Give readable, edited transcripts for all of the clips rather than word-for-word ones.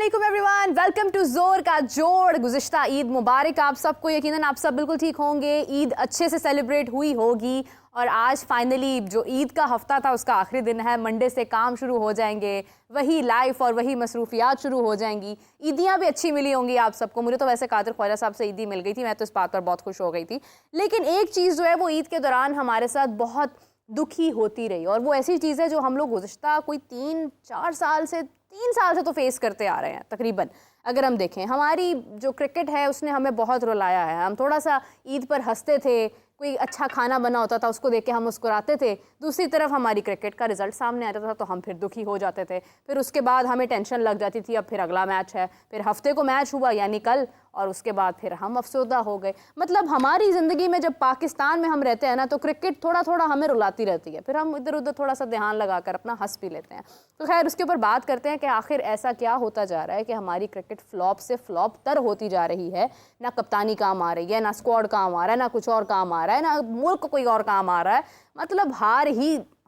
अस्सलामुअलैकुम everyone, welcome to जोर का जोड़। गुज़िश्ता ईद मुबारक आप सबको। यकीनन आप सब बिल्कुल ठीक होंगे, ईद अच्छे से सेलिब्रेट हुई होगी। और आज फाइनली जो ईद का हफ्ता था उसका आखिरी दिन है। मंडे से काम शुरू हो जाएंगे, वही लाइफ और वही मसरूफियात शुरू हो जाएंगी। ईदियाँ भी अच्छी मिली होंगी आप सबको। मुझे तो वैसे कादिर ख्वाजा साहब से ईदी मिल गई थी, मैं तो इस बात पर बहुत खुश हो गई थी। लेकिन एक चीज़ जो है वो ईद के दौरान हमारे साथ बहुत दुखी होती रही, और वो ऐसी चीज़ है जो हम लोग गुज़िश्ता कोई 3 साल से तो फेस करते आ रहे हैं तकरीबन। अगर हम देखें, हमारी जो क्रिकेट है उसने हमें बहुत रुलाया है। हम थोड़ा सा ईद पर हंसते थे, कोई अच्छा खाना बना होता था उसको देख के हम मुस्कुराते थे। दूसरी तरफ हमारी क्रिकेट का रिजल्ट सामने आता था तो हम फिर दुखी हो जाते थे। फिर उसके बाद हमें टेंशन लग जाती थी, अब फिर अगला मैच है, फिर हफ्ते को मैच हुआ यानी कल, और उसके बाद फिर हम अफसोदा हो गए। मतलब हमारी ज़िंदगी में जब पाकिस्तान में हम रहते हैं ना तो क्रिकेट थोड़ा थोड़ा हमें रुलाती रहती है, फिर हम इधर उधर थोड़ा सा ध्यान लगा कर अपना हंस भी लेते हैं। तो खैर उसके ऊपर बात करते हैं कि आखिर ऐसा क्या होता जा रहा है कि हमारी क्रिकेट फ्लॉप से फ्लॉप तर होती जा रही है। ना कप्तानी काम आ रही है, ना स्क्वाड काम आ रहा है, ना कुछ और काम आ रहा है, ना मुल्क कोई और काम आ रहा है। मतलब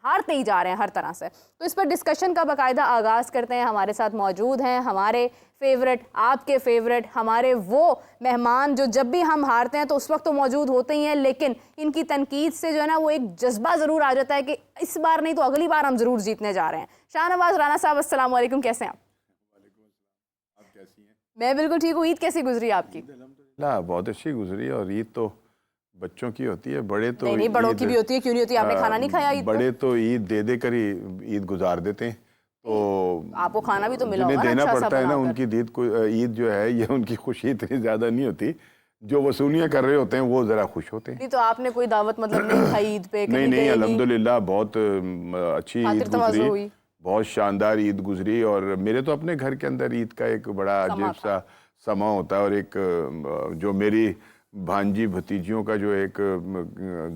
हारते ही जा रहे हैं हर तरह से। तो इस पर डिस्कशन का बाकायदा आगाज़ करते हैं। हमारे साथ मौजूद हैं हमारे फेवरेट, आपके फेवरेट, हमारे वो मेहमान जो जब भी हम हारते हैं तो उस वक्त तो मौजूद होते ही हैं, लेकिन इनकी तनकीद से जो है ना वो एक जज्बा ज़रूर आ जाता है कि इस बार नहीं तो अगली बार हम ज़रूर जीतने जा रहे हैं। शाहनवाज राना साहब, अस्सलाम वालेकुम, कैसे हैं आप? आप कैसी हैं? मैं बिल्कुल ठीक हूँ। ईद कैसी गुजरी आपकी? बहुत अच्छी गुजरी। और ईद तो बच्चों की होती है, बड़े तो नहीं, बड़ों की भी होती है, क्यों नहीं होती? आपने खाना नहीं खाया ईद बड़े तो ईद दे कर ही ईद गुजार देते हैं। तो आपको खाना भी तो मिला जिन्हें होगा ना देना अच्छा सा पड़ता है ना, बनाकर। उनकी ईद जो है ये उनकी खुशी इतनी ज़्यादा नहीं होती। जो वसूलियाँ कर रहे होते हैं वो ज़रा खुश होते हैं। नहीं तो आपने कोई दावत मतलब नहीं खाई ईद पे? नहीं, अल्हम्दुलिल्लाह बहुत अच्छी ईद तवाज़ो गुजरी, हुई। बहुत शानदार ईद गुजरी। और मेरे तो अपने घर के अंदर ईद का एक बड़ा अजीब सा समा होता है। और एक जो मेरी भांजी भतीजियों का जो एक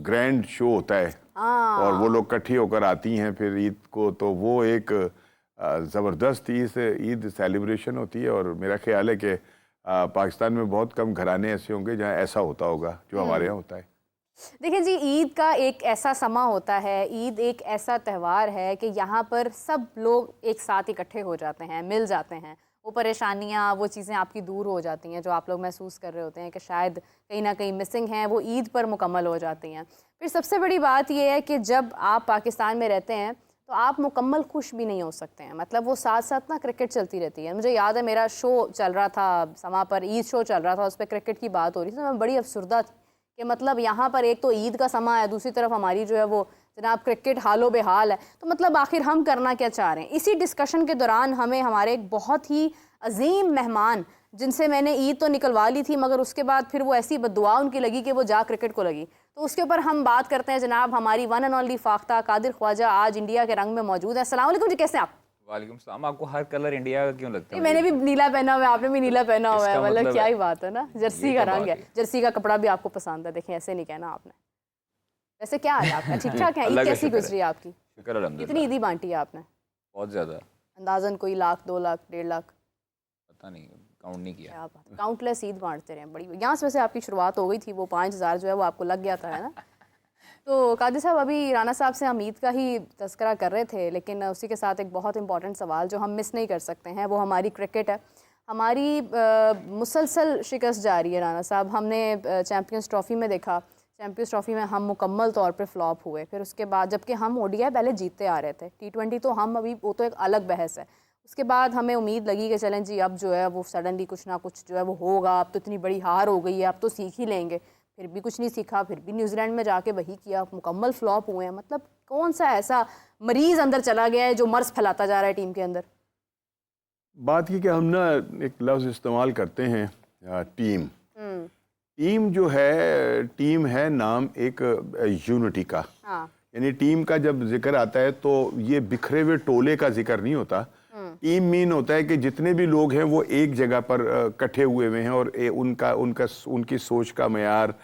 ग्रैंड शो होता है, और वो लोग इकट्ठी होकर आती हैं फिर ईद को, तो वो एक ज़बरदस्त ईद सेलिब्रेशन होती है। और मेरा ख्याल है कि पाकिस्तान में बहुत कम घराने ऐसे होंगे जहाँ ऐसा होता होगा जो हमारे यहाँ होता है। देखिए जी, ईद का एक ऐसा समा होता है, ईद एक ऐसा त्यौहार है कि यहाँ पर सब लोग एक साथ इकट्ठे हो जाते हैं, मिल जाते हैं। वो परेशानियाँ, वो चीज़ें आपकी दूर हो जाती हैं जो आप लोग महसूस कर रहे होते हैं कि शायद कहीं ना कहीं मिसिंग हैं, वो ईद पर मुकम्मल हो जाती हैं। फिर सबसे बड़ी बात ये है कि जब आप पाकिस्तान में रहते हैं तो आप मुकम्मल खुश भी नहीं हो सकते हैं। मतलब वो साथ साथ ना क्रिकेट चलती रहती है। मुझे याद है मेरा शो चल रहा था समा पर, ईद शो चल रहा था, उस पर क्रिकेट की बात हो रही थी, तो मैं बड़ी अफसुर्दा थी कि मतलब यहाँ पर एक तो ईद का समा है, दूसरी तरफ हमारी जो है वो जनाब क्रिकेट हालो बेहाल है। तो मतलब आखिर हम करना क्या चाह रहे हैं? इसी डिस्कशन के दौरान हमें हमारे एक बहुत ही अजीम मेहमान, जिनसे मैंने ईद तो निकलवा ली थी मगर उसके बाद फिर वो ऐसी बद्दुआ उनकी लगी कि वो जा क्रिकेट को लगी, तो उसके ऊपर हम बात करते हैं। जनाब हमारी one and only Fakhta Qadir Khwaja आज इंडिया के रंग में मौजूद है। अस्सलाम वालेकुम जी, कैसे हैं आप? वालेकुम सलाम। आपको हर कलर इंडिया का क्यों लगता है? मैंने भी नीला पहना हुआ है, आपने भी नीला पहना हुआ है, मतलब क्या ही बात है ना, जर्सी का रंग है, जर्सी का कपड़ा भी आपको पसंद है। देखें, ऐसे नहीं कहना आपने। वैसे क्या हाल है आपका? ठीक ठाक है? ईद कैसी गुजरी है आपकी? शुक्र अल्हम्दुलिल्लाह। कितनी ईदी बांटी है आपने? बहुत ज़्यादा। अंदाजन कोई लाख, 2 लाख, 1.5 लाख? पता नहीं, काउंट नहीं किया। क्या बात, काउंटलेस ईद बांटते रहे। बड़ी यहाँ से वैसे आपकी शुरुआत हो गई थी, वो 5,000 जो है वो आपको लग गया था, है ना? तो कादिर साहब, अभी राना साहब से हम ईद का ही तज़किरा कर रहे थे, लेकिन उसी के साथ एक बहुत इंपॉर्टेंट सवाल जो हम मिस नहीं कर सकते हैं वो हमारी क्रिकेट है। हमारी मुसलसल शिकस्त जारी है राना साहब। हमने चैम्पियंस ट्रॉफ़ी में देखा, चैम्पियंस ट्रॉफ़ी में हम मुकम्मल तौर पे फ्लॉप हुए। फिर उसके बाद जबकि हम ओडीआई पहले जीतते आ रहे थे, T20 तो हम अभी, वो तो एक अलग बहस है। उसके बाद हमें उम्मीद लगी कि चलें जी अब जो है वो सडनली कुछ ना कुछ जो है वो होगा, अब तो इतनी बड़ी हार हो गई है, अब तो सीख ही लेंगे। फिर भी कुछ नहीं सीखा, फिर भी न्यूजीलैंड में जाके वही किया, मुकम्मल फ्लॉप हुए हैं। मतलब कौन सा ऐसा मरीज़ अंदर चला गया है जो मर्ज फैलाता जा रहा है टीम के अंदर? बात ये कि हम ना एक लफ्ज़ इस्तेमाल करते हैं, टीम। टीम जो है, टीम है नाम एक यूनिटी का। यानी टीम का जब जिक्र आता है तो ये बिखरे हुए टोले का जिक्र नहीं होता। टीम मीन होता है कि जितने भी लोग हैं वो एक जगह पर इकट्ठे हुए हुए हैं, और उनकी सोच का मयार,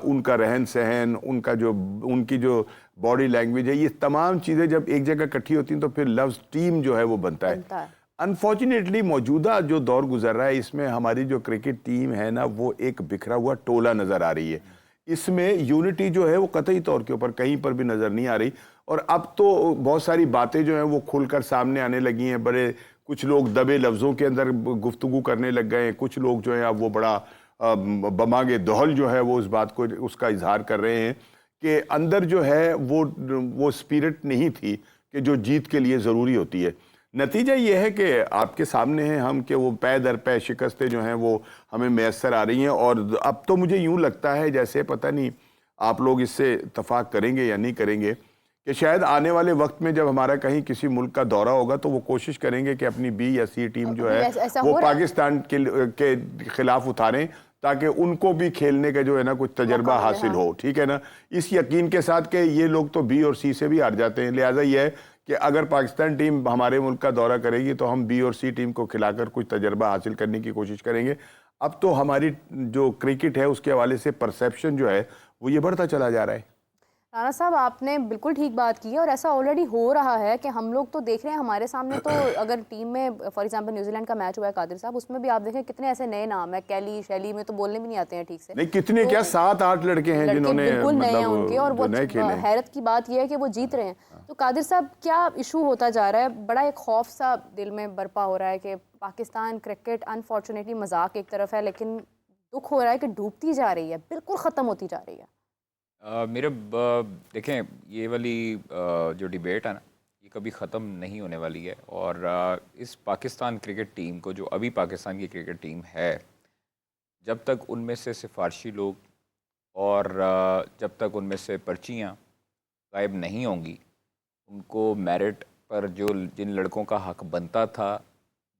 उनका रहन सहन, उनकी जो बॉडी लैंग्वेज है, ये तमाम चीज़ें जब एक जगह इकट्ठी होती हैं तो फिर लफ्ज़ टीम जो है वो बनता है। अनफॉर्चुनेटली मौजूदा जो दौर गुजर रहा है इसमें हमारी जो क्रिकेट टीम है ना वो एक बिखरा हुआ टोला नज़र आ रही है। इसमें यूनिटी जो है वो कतई तौर के ऊपर कहीं पर भी नज़र नहीं आ रही। और अब तो बहुत सारी बातें जो हैं वो खुलकर सामने आने लगी हैं। बड़े कुछ लोग दबे लफ्ज़ों के अंदर गुफ्तगू करने लग गए हैं, कुछ लोग जो है अब वो बड़ा बमागे दहल जो है वो उस बात को उसका इजहार कर रहे हैं कि अंदर जो है वो स्पिरिट नहीं थी कि जो जीत के लिए ज़रूरी होती है। नतीजा ये है कि आपके सामने है हम कि वो पै दर पै शिकस्तें जो हैं वो हमें मैसर आ रही हैं। और अब तो मुझे यूँ लगता है जैसे पता नहीं आप लोग इससे इत्तफाक करेंगे या नहीं करेंगे कि शायद आने वाले वक्त में जब हमारा कहीं किसी मुल्क का दौरा होगा तो वो कोशिश करेंगे कि अपनी बी या सी टीम जो है वो पाकिस्तान के खिलाफ उतारें ताकि उनको भी खेलने का जो है ना कुछ तजर्बा हासिल हो। ठीक है ना, इस यकीन के साथ कि ये लोग तो बी और सी से भी हार जाते हैं, लिहाजा ये है कि अगर पाकिस्तान टीम हमारे मुल्क का दौरा करेगी तो हम बी और सी टीम को खिलाकर कुछ तजर्बा हासिल करने की कोशिश करेंगे। अब तो हमारी जो क्रिकेट है उसके हवाले से परसेप्शन जो है वो ये बढ़ता चला जा रहा है। राणा साहब, आपने बिल्कुल ठीक बात की है और ऐसा ऑलरेडी हो रहा है कि हम लोग तो देख रहे हैं हमारे सामने। तो अगर टीम में फॉर एग्जांपल न्यूजीलैंड का मैच हुआ है कादिर साहब, उसमें भी आप देखें कितने ऐसे नए नाम है, कैली शैली में तो बोलने भी नहीं आते हैं ठीक से। नहीं कितने तो क्या 7-8 लड़के हैं जिन्होंने बिल्कुल नए हैं उनके, और वो खेले। हैरत की बात यह है कि वो जीत रहे हैं। तो कादिर साहब, क्या इशू होता जा रहा है? बड़ा एक खौफ सा दिल में बरपा हो रहा है कि पाकिस्तान क्रिकेट अनफॉर्चुनेटली मजाक एक तरफ है, लेकिन दुख हो रहा है कि डूबती जा रही है, बिल्कुल ख़त्म होती जा रही है। देखें, ये वाली जो डिबेट है ना, ये कभी ख़त्म नहीं होने वाली है। और इस पाकिस्तान क्रिकेट टीम को, जो अभी पाकिस्तान की क्रिकेट टीम है, जब तक उनमें से सिफारशी लोग और जब तक उनमें से पर्चियाँ गायब नहीं होंगी, उनको मेरिट पर जो जिन लड़कों का हक बनता था,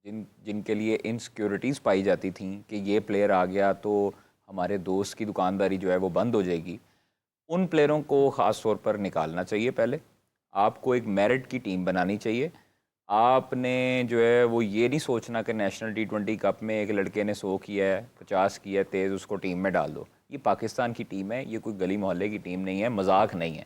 जिनके लिए इनसिक्योरिटीज़ पाई जाती थी कि ये प्लेयर आ गया तो हमारे दोस्त की दुकानदारी जो है वो बंद हो जाएगी, उन प्लेयरों को ख़ास तौर पर निकालना चाहिए। पहले आपको एक मेरिट की टीम बनानी चाहिए। आपने जो है वो ये नहीं सोचना कि नेशनल T20 कप में एक लड़के ने 100 किया है, 50 किया है तेज़, उसको टीम में डाल दो। ये पाकिस्तान की टीम है, ये कोई गली मोहल्ले की टीम नहीं है, मजाक नहीं है,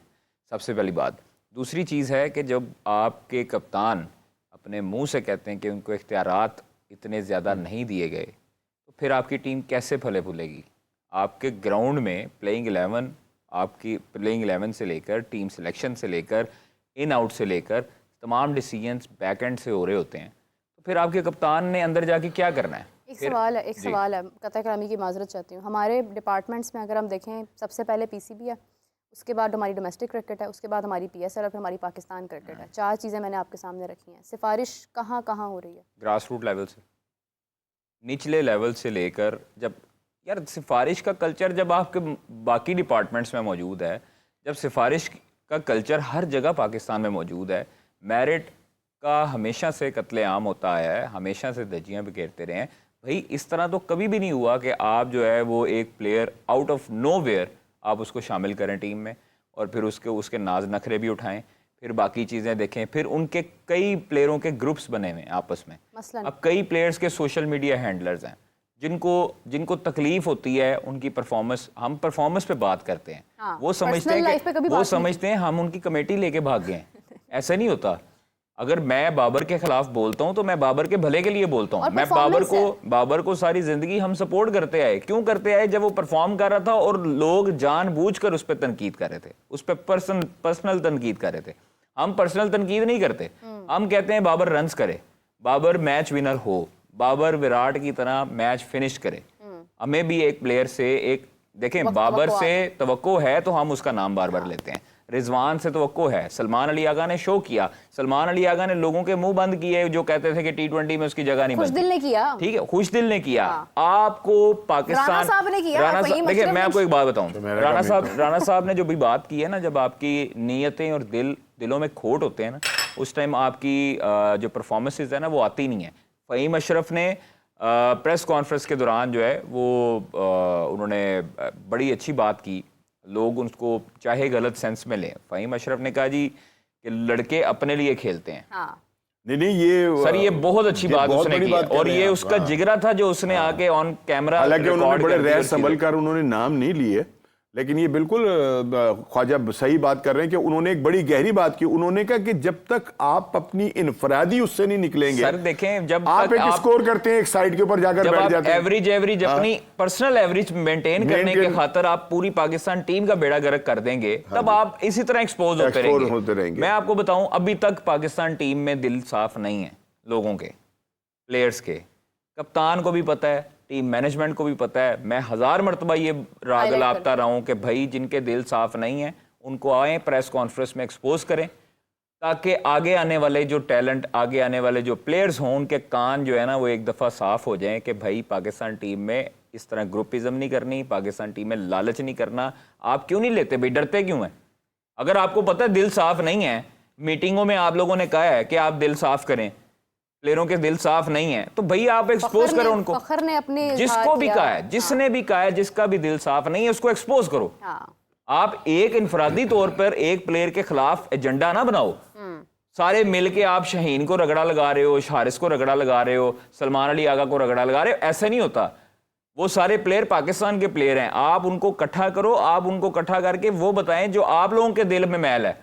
सबसे पहली बात। दूसरी चीज़ है कि जब आपके कप्तान अपने मुंह से कहते हैं कि उनको इख्तियारात इतने ज़्यादा नहीं दिए गए, तो फिर आपकी टीम कैसे फले फूलेगी? आपके ग्राउंड में प्लेइंग 11, आपकी प्लेइंग 11 से लेकर टीम सिलेक्शन से लेकर इन आउट से लेकर तमाम डिसीजंस बैक एंड से हो रहे होते हैं, तो फिर आपके कप्तान ने अंदर जाके क्या करना है? एक सवाल है, कतई कलामी की माजरत चाहती हूँ। हमारे डिपार्टमेंट्स में अगर हम देखें, सबसे पहले PCB है, उसके बाद हमारी डोमेस्टिक क्रिकेट है, उसके बाद हमारी PSL और फिर हमारी पाकिस्तान क्रिकेट है। 4 चीज़ें मैंने आपके सामने रखी हैं। सिफारिश कहाँ कहाँ हो रही है? ग्रास रूट लेवल से, निचले लेवल से लेकर, जब यार सिफारिश का कल्चर जब आपके बाकी डिपार्टमेंट्स में मौजूद है, जब सिफारिश का कल्चर हर जगह पाकिस्तान में मौजूद है, मेरिट का हमेशा से कत्लेआम होता आया है, हमेशा से धज्जियाँ बिखेरते रहे हैं भाई। इस तरह तो कभी भी नहीं हुआ कि आप जो है वो एक प्लेयर आउट ऑफ नोवेयर आप उसको शामिल करें टीम में और फिर उसके नाज नखरे भी उठाएं, फिर बाकी चीज़ें देखें। फिर उनके कई प्लेयरों के ग्रुप्स बने हुए हैं आपस में। अब कई प्लेयर्स के सोशल मीडिया हैंडलर्स हैं जिनको तकलीफ होती है उनकी परफॉर्मेंस, हम परफॉर्मेंस पे बात करते हैं। हाँ, वो समझते हैं हम उनकी कमेटी लेके भाग गए। ऐसा नहीं होता। अगर मैं बाबर के खिलाफ बोलता हूं तो मैं बाबर के भले के लिए बोलता हूं। मैं बाबर को सारी जिंदगी हम सपोर्ट करते आए। क्यों करते आए? जब वो परफॉर्म कर रहा था और लोग जानबूझकर उस पर तनकीद कर रहे थे, उस पर पर्सनल तनकीद कर रहे थे। हम पर्सनल तनकीद नहीं करते, हम कहते हैं बाबर रन्स करे, बाबर मैच विनर हो, बाबर विराट की तरह मैच फिनिश करे। हमें भी एक प्लेयर से देखें, बाबर से तवक्को है तो हम उसका नाम बार बार लेते हैं। रिजवान से तवक्को है। सलमान अली आगा ने शो किया, सलमान अली आगा ने लोगों के मुंह बंद किए जो कहते थे कि T20 में उसकी जगह नहीं बनती। खुशदिल ने किया, ठीक है, खुशदिल ने किया। आपको पाकिस्तान, राणा साहब ने किया। देखिए मैं आपको एक बात बताऊं, राणा साहब ने जो भी बात की है ना, जब आपकी नीयतें और दिलों में खोट होते हैं ना, उस टाइम आपकी जो परफॉर्मेंसेज है ना वो आती नहीं है। फ़हीम अशरफ ने प्रेस कॉन्फ्रेंस के दौरान जो है वो उन्होंने बड़ी अच्छी बात की, लोग उसको चाहे गलत सेंस में लें। फ़हीम अशरफ ने कहा जी कि लड़के अपने लिए खेलते हैं। हाँ। नहीं ये सर ये बहुत अच्छी बात उसने की और ये उसका जिगरा था जो उसने आके ऑन कैमरा, हालांकि उन्होंने बड़े रह संभल कर उन्होंने नाम नहीं लिए, लेकिन ये बिल्कुल ख्वाजा सही बात कर रहे हैं कि उन्होंने एक बड़ी गहरी बात की। उन्होंने कहा कि जब तक आप अपनी इनफरादी उससे नहीं निकलेंगे, सर देखें, जब आप एक स्कोर करते हैं एक साइड के ऊपर जाकर बैठ जाते हैं, एवरेज अपनी पर्सनल एवरेज मेंटेन करने के खातिर आप पूरी पाकिस्तान टीम का बेड़ा गर्क कर देंगे, तब आप इसी तरह एक्सपोज होते रहेंगे। मैं आपको बताऊं, अभी तक पाकिस्तान टीम में दिल साफ नहीं है लोगों के। प्लेयर्स के, कप्तान को भी पता है, टीम मैनेजमेंट को भी पता है। मैं 1000 मरतबा ये राग लापता रहा हूँ कि भाई जिनके दिल साफ नहीं है उनको आए प्रेस कॉन्फ्रेंस में एक्सपोज करें, ताकि आगे आने वाले जो टैलेंट, आगे आने वाले जो प्लेयर्स हों, उनके कान जो है ना वो एक दफ़ा साफ हो जाएं कि भाई पाकिस्तान टीम में इस तरह ग्रुपिज्म नहीं करनी, पाकिस्तान टीम में लालच नहीं करना। आप क्यों नहीं लेते भाई, डरते क्यों हैं? अगर आपको पता है दिल साफ नहीं है, मीटिंगों में आप लोगों ने कहा है कि आप दिल साफ करें, प्लेयरों के दिल साफ नहीं है, तो भाई आप एक्सपोज करो उनको। फखर ने अपने जिसको भी कहा है, जिसने भी कहा है, जिसका भी दिल साफ नहीं है उसको एक्सपोज करो। आप एक इनफरादी तौर पर एक प्लेयर के खिलाफ एजेंडा ना बनाओ। सारे मिलके आप शाहीन को रगड़ा लगा रहे हो, हारिस को रगड़ा लगा रहे हो, सलमान अली आगा को रगड़ा लगा रहे हो, ऐसा नहीं होता। वो सारे प्लेयर पाकिस्तान के प्लेयर हैं, आप उनको इकट्ठा करो, आप उनको इकट्ठा करके वो बताएं जो आप लोगों के दिल में मैल है,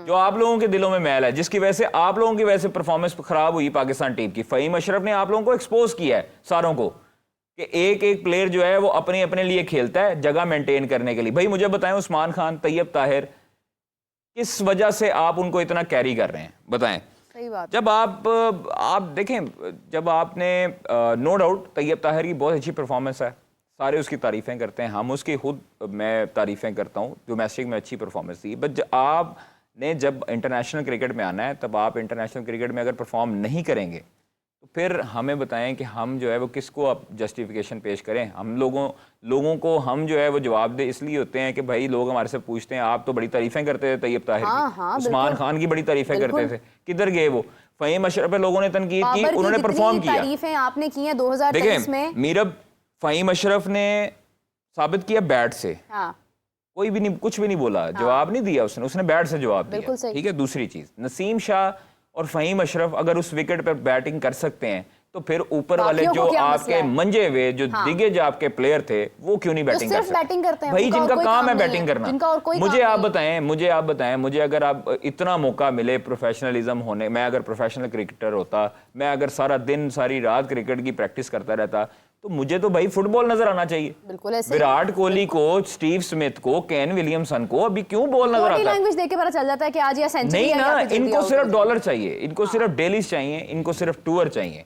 जो आप लोगों के दिलों में मैल है, जिसकी वजह से आप लोगों की वजह से परफॉर्मेंस खराब हुई पाकिस्तान टीम की। फ़हीम अशरफ ने आप लोगों को एक्सपोज किया है सारों को कि एक एक प्लेयर जो है वो अपने अपने लिए खेलता है जगह मेंटेन करने के लिए। भाई मुझे बताएं, उस्मान खान, तैयब ताहिर, किस वजह से आप उनको इतना कैरी कर रहे हैं, बताएं। सही बात। जब आप देखें, जब आपने नो डाउट तैयब ताहिर की बहुत अच्छी परफॉर्मेंस है, सारे उसकी तारीफ़ें करते हैं, हम उसकी खुद मैं तारीफ़ें करता हूँ, डोमेस्टिक में अच्छी परफॉर्मेंस दी। बट आपने जब इंटरनेशनल क्रिकेट में आना है, तब आप इंटरनेशनल क्रिकेट में अगर परफॉर्म नहीं करेंगे तो फिर हमें बताएं कि हम जो है वो किसको अब जस्टिफिकेशन पेश करें। हम लोगों को हम जो है वो जवाब दे इसलिए होते हैं कि भाई लोग हमारे से पूछते हैं, आप तो बड़ी तारीफ़ें करते थे तैयब ताहिर की, उस्मान खान की बड़ी तारीफ़ें करते थे, किधर गए वो? फ़हीम अशरफ पे लोगों ने तनकीद की, उन्होंने परफॉर्म किया। तारीफें आपने की हैं 2023 में। मीरब, फ़हीम अशरफ ने साबित किया बैट से, कोई भी नहीं, कुछ भी नहीं बोला, जवाब नहीं दिया उसने बैट से जवाब दिया, ठीक है। दूसरी चीज़, नसीम शाह और फ़हीम अशरफ अगर उस विकेट पर बैटिंग कर सकते हैं तो फिर ऊपर वाले जो आपके मंजे हुए जो दिग्गज आपके प्लेयर थे वो क्यों नहीं बैटिंग कर सकते? भाई जिनका काम है बैटिंग करना। मुझे आप बताएं, मुझे अगर आप इतना मौका मिले प्रोफेशनलिज्म होने, मैं अगर प्रोफेशनल क्रिकेटर होता, मैं अगर सारा दिन सारी रात क्रिकेट की प्रैक्टिस करता रहता, तो मुझे तो भाई फुटबॉल नजर आना चाहिए। बिल्कुल ऐसे विराट कोहली को, स्टीव स्मिथ को, केन विलियमसन को अभी क्यों बॉल नजर आता है? लैंग्वेज देख के पता चल जाता है कि आज ये सेंचुरी नहीं ना, इनको सिर्फ डॉलर चाहिए, इनको सिर्फ डेलीज चाहिए, इनको सिर्फ टूर चाहिए।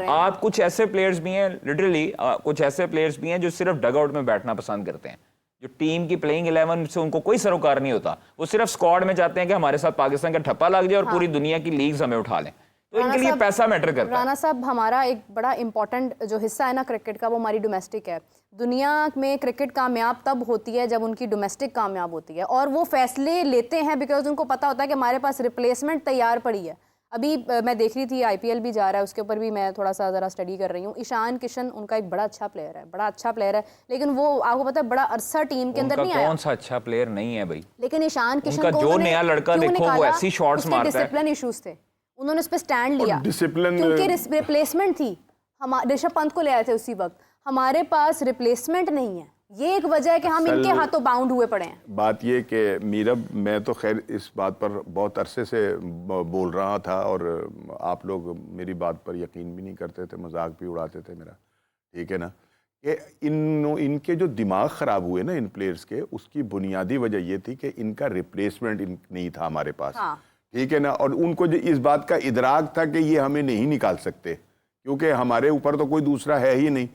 आप कुछ ऐसे प्लेयर्स भी हैं, लिटरली कुछ ऐसे प्लेयर्स भी हैं जो सिर्फ डगआउट में बैठना पसंद करते हैं, जो टीम की प्लेइंग 11 से उनको कोई सरोकार नहीं होता। वो सिर्फ स्क्वाड में चाहते हैं कि हमारे साथ पाकिस्तान का ठप्पा लग जाए और पूरी दुनिया की लीग्स हमें उठा लें, तो इनके लिए पैसा मैटर करता है। राना साहब, हमारा एक बड़ा इंपॉर्टेंट जो हिस्सा है ना क्रिकेट का, वो हमारी डोमेस्टिक है। दुनिया में क्रिकेट कामयाब तब होती है जब उनकी डोमेस्टिक कामयाब होती है, और वो फैसले लेते हैं बिकॉज उनको पता होता है कि हमारे पास रिप्लेसमेंट तैयार पड़ी है। अभी मैं देख रही थी IPL भी जा रहा है, उसके ऊपर भी मैं थोड़ा सा ज़रा स्टडी कर रही हूँ। ईशान किशन उनका एक बड़ा अच्छा प्लेयर है, बड़ा अच्छा प्लेयर है, लेकिन वो आपको पता है बड़ा अरसा टीम के अंदर नहीं आया। कौन सा अच्छा प्लेयर नहीं है भाई, लेकिन ईशान किशन को जो नया लड़का देखो वो ऐसी शॉट्स मारता है। डिसिप्लिन इश्यूज थे, उन्होंने उस पर स्टैंड लिया, डिसिप्लिन क्योंकि रिप्लेसमेंट थी। हम ऋषभ पंत को ले आए थे उसी वक्त, हमारे पास रिप्लेसमेंट नहीं है, ये एक वजह है कि हम इनके हाथों बाउंड हुए पड़े हैं। बात ये कि मीरब, मैं तो खैर इस बात पर बहुत अरसे से बोल रहा था और आप लोग मेरी बात पर यकीन भी नहीं करते थे, मजाक भी उड़ाते थे मेरा, ठीक है ना, कि इनके जो दिमाग ख़राब हुए ना इन प्लेयर्स के, उसकी बुनियादी वजह ये थी कि इनका रिप्लेसमेंट नहीं था हमारे पास, ठीक है ना। और उनको जो इस बात का इदराक था कि ये हमें नहीं निकाल सकते क्योंकि हमारे ऊपर तो कोई दूसरा है ही नहीं।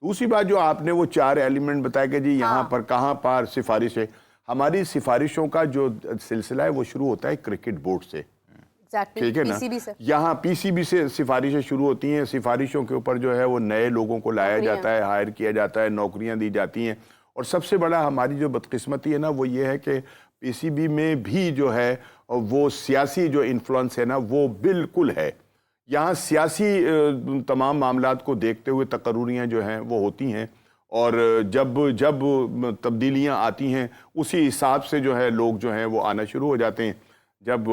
दूसरी बात जो आपने वो 4 एलिमेंट बताया कि जी यहाँ पर कहाँ पर सिफारिश है, हमारी सिफारिशों का जो सिलसिला है वो शुरू होता है क्रिकेट बोर्ड से, ठीक है ना। यहाँ PCB से सिफारिशें शुरू होती हैं, सिफारिशों के ऊपर जो है वो नए लोगों को लाया जाता है, हायर किया जाता है, नौकरियाँ दी जाती हैं। और सबसे बड़ा हमारी जो बदकिस्मती है ना वो ये है कि PCB में भी जो है वो सियासी जो इन्फ्लुएंस है ना वो बिल्कुल है। यहाँ सियासी तमाम मामलात को देखते हुए तकर्रुरियाँ जो हैं वो होती हैं, और जब तब्दीलियाँ आती हैं उसी हिसाब से जो है लोग जो हैं वो आना शुरू हो जाते हैं। जब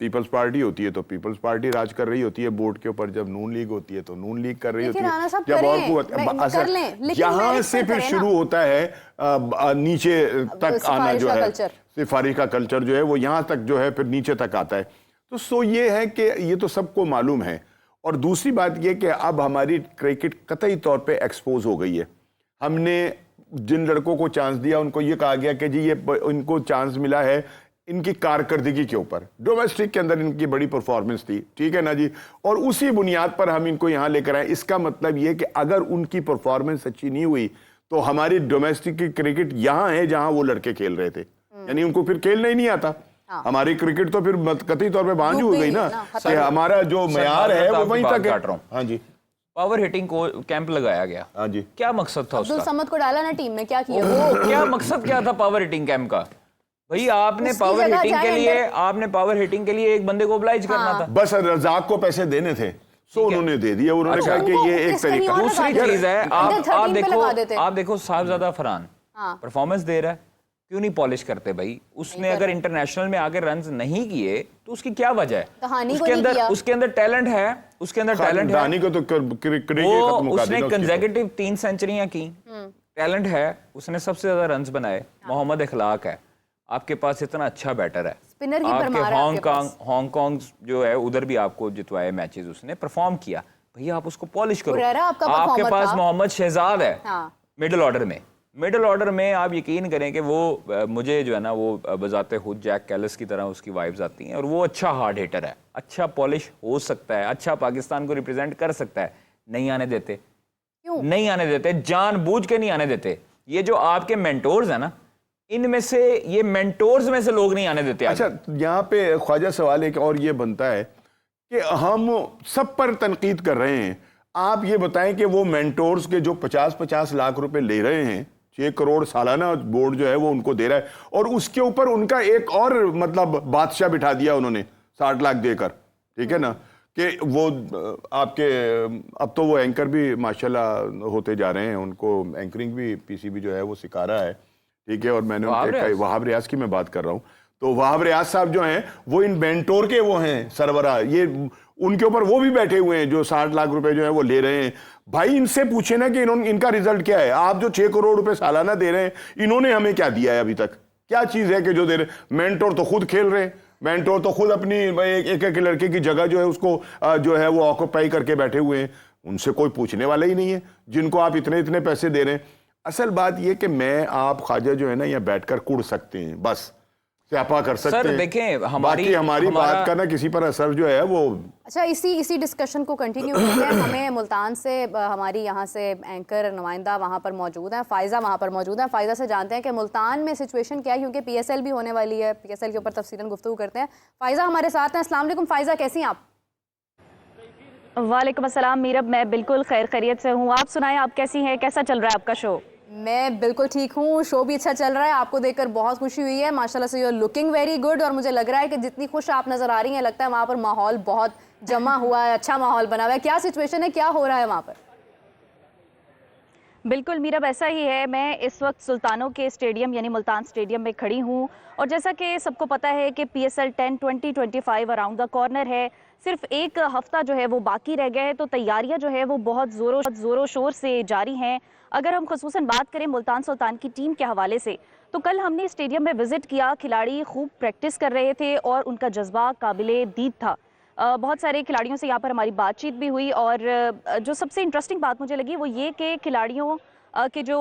पीपल्स पार्टी होती है तो पीपल्स पार्टी राज कर रही होती है बोर्ड के ऊपर, जब नून लीग होती है तो नून लीग कर रही होती है, जब और यहाँ से फिर शुरू होता है नीचे तक आना, जो है सिफारिश का कल्चर जो है वो यहाँ तक जो है फिर नीचे तक आता है। तो सो ये है कि ये तो सबको मालूम है। और दूसरी बात ये कि अब हमारी क्रिकेट कतई तौर पे एक्सपोज हो गई है। हमने जिन लड़कों को चांस दिया उनको ये कहा गया कि जी ये इनको चांस मिला है इनकी कारकर्दगी के ऊपर। डोमेस्टिक के अंदर इनकी बड़ी परफॉर्मेंस थी, ठीक है ना जी, और उसी बुनियाद पर हम इनको यहाँ लेकर आए। इसका मतलब ये कि अगर उनकी परफॉर्मेंस अच्छी नहीं हुई तो हमारी डोमेस्टिक की क्रिकेट यहाँ है जहाँ वो लड़के खेल रहे थे, यानी उनको फिर खेलना ही नहीं आता। हमारी क्रिकेट तो फिर कतई तौर पे बांझ हो गई ना, कि हमारा जो मयार है वो वहीं तक है। हाँ जी, पावर हिटिंग को कैंप लगाया गया। हाँ जी, क्या मकसद था अब्दुल उसका? समद को डाला ना टीम में, क्या किया? वो क्या मकसद क्या था पावर हिटिंग कैंप का? भाई आपने पावर हिटिंग के लिए एक बंदे को ऑब्लाइज करना था। बस रजाक को पैसे देने थे, सो उन्होंने दे दिया। उन्होंने कहा कि ये एक तरीका। दूसरी चीज है, आप देखो साहबजादा फरहान परफॉर्मेंस दे रहा है, क्यों नहीं पॉलिश करते भाई? उसने अगर इंटरनेशनल में आगे रन्स नहीं किए तो उसकी क्या वजह है? उसके अंदर टैलेंट है, दानी को तो उसने कंसेक्यूटिव 3 सेंचुरियां की, टैलेंट है, उसने सबसे ज्यादा रन्स बनाए। मोहम्मद इखलाक है, आपके पास इतना अच्छा बैटर है, स्पिनर की आपके हांगकांग जो है उधर भी आपको जितवाए मैचेस, उसने परफॉर्म किया। भैया आप उसको पॉलिश करो। आपके पास मोहम्मद शहजाद है मिडिल ऑर्डर में आप यकीन करें कि वो मुझे जो है ना वो बजाते खुद जैक कैलिस की तरह उसकी वाइब्स आती हैं, और वो अच्छा हार्ड हिटर है, अच्छा पॉलिश हो सकता है, अच्छा पाकिस्तान को रिप्रेजेंट कर सकता है। नहीं आने देते, क्यों नहीं आने देते? जानबूझ के नहीं आने देते। ये जो आपके मेंटोर्स हैं ना, इनमें से ये मेंटोर्स में से लोग नहीं आने देते। अच्छा, यहाँ पे ख्वाजा सवाल एक और ये बनता है कि हम सब पर तनकीद कर रहे हैं। आप ये बताएं कि वो मेंटोर्स के जो 50-50 लाख रुपए ले रहे हैं, 6 करोड़ सालाना बोर्ड जो है वो उनको दे रहा है, और उसके ऊपर उनका एक और मतलब बादशाह बिठा दिया उन्होंने 60 लाख देकर, ठीक है ना, कि वो आपके अब तो वो एंकर भी माशाल्लाह होते जा रहे हैं, उनको एंकरिंग भी पीसीबी जो है वो सिखा रहा है, ठीक है। और मैंने उनके वहाब रियाज की मैं बात कर रहा हूँ, तो वहाब रियाज साहब जो हैं वो इन मेंटोर के वो हैं सरबराह, ये उनके ऊपर वो भी बैठे हुए हैं जो 60 लाख रुपए जो है वो ले रहे हैं। भाई इनसे पूछे ना कि इनका रिजल्ट क्या है। आप जो 6 करोड़ रुपए सालाना दे रहे हैं, इन्होंने हमें क्या दिया है अभी तक? क्या चीज है कि जो दे रहे? मेंटोर तो खुद खेल रहे हैं, मेंटोर तो खुद अपनी एक लड़के की जगह जो है उसको जो है वो ऑक्यूपाई करके बैठे हुए हैं। उनसे कोई पूछने वाला ही नहीं है, जिनको आप इतने इतने पैसे दे रहे हैं। असल बात यह कि मैं आप ख्वाजा जो है ना यहाँ बैठकर कुड़ सकते हैं, बस स्यापा कर सकते हैं। देखें हमारी बात का ना किसी पर असर जो है वो। अच्छा, इसी डिस्कशन को कंटिन्यू करते हैं। हमें मुल्तान से हमारी यहाँ से एंकर नुमाइंदा वहाँ पर मौजूद है, फ़ाइज़ा वहाँ पर मौजूद है। फ़ाइज़ा से जानते हैं कि मुल्तान में सिचुएशन क्या है, क्योंकि PSL भी होने वाली है। PSL के ऊपर तफसीलन गुफ्तगू करते हैं। फ़ाइज़ा हमारे साथ हैं। अस्सलाम वालेकुम फ़ाइज़ा, कैसी हैं आप? वालेकुम अस्सलाम मीरब, मैं बिल्कुल खैर खैरियत से हूँ। आप सुनाएं, आप कैसी हैं? कैसा चल रहा है आपका शो? मैं बिल्कुल ठीक हूँ, शो भी अच्छा चल रहा है। आपको देखकर बहुत खुशी हुई है, माशाल्लाह से you are looking very good. और मुझे लग रहा है कि जितनी खुश आप नज़र आ रही हैं, लगता है वहाँ पर माहौल बहुत जमा हुआ है, अच्छा माहौल बना हुआ है। क्या सिचुएशन है, क्या हो रहा है वहाँ पर? बिल्कुल मीरब, ऐसा ही है। मैं इस वक्त सुल्तानों के स्टेडियम यानी मुल्तान स्टेडियम में खड़ी हूँ, और जैसा कि सबको पता है कि PSL 10 2025 अराउंड द कॉर्नर है। सिर्फ एक हफ्ता जो है वो बाकी रह गया है, तो तैयारियां जो है वो बहुत ज़ोरों शोर से जारी हैं। अगर हम खुसूसन बात करें मुल्तान सुल्तान की टीम के हवाले से, तो कल हमने स्टेडियम में विज़िट किया। खिलाड़ी खूब प्रैक्टिस कर रहे थे और उनका जज्बा काबिले दीद था। बहुत सारे खिलाड़ियों से यहाँ पर हमारी बातचीत भी हुई, और जो सबसे इंटरेस्टिंग बात मुझे लगी वो ये कि खिलाड़ियों के जो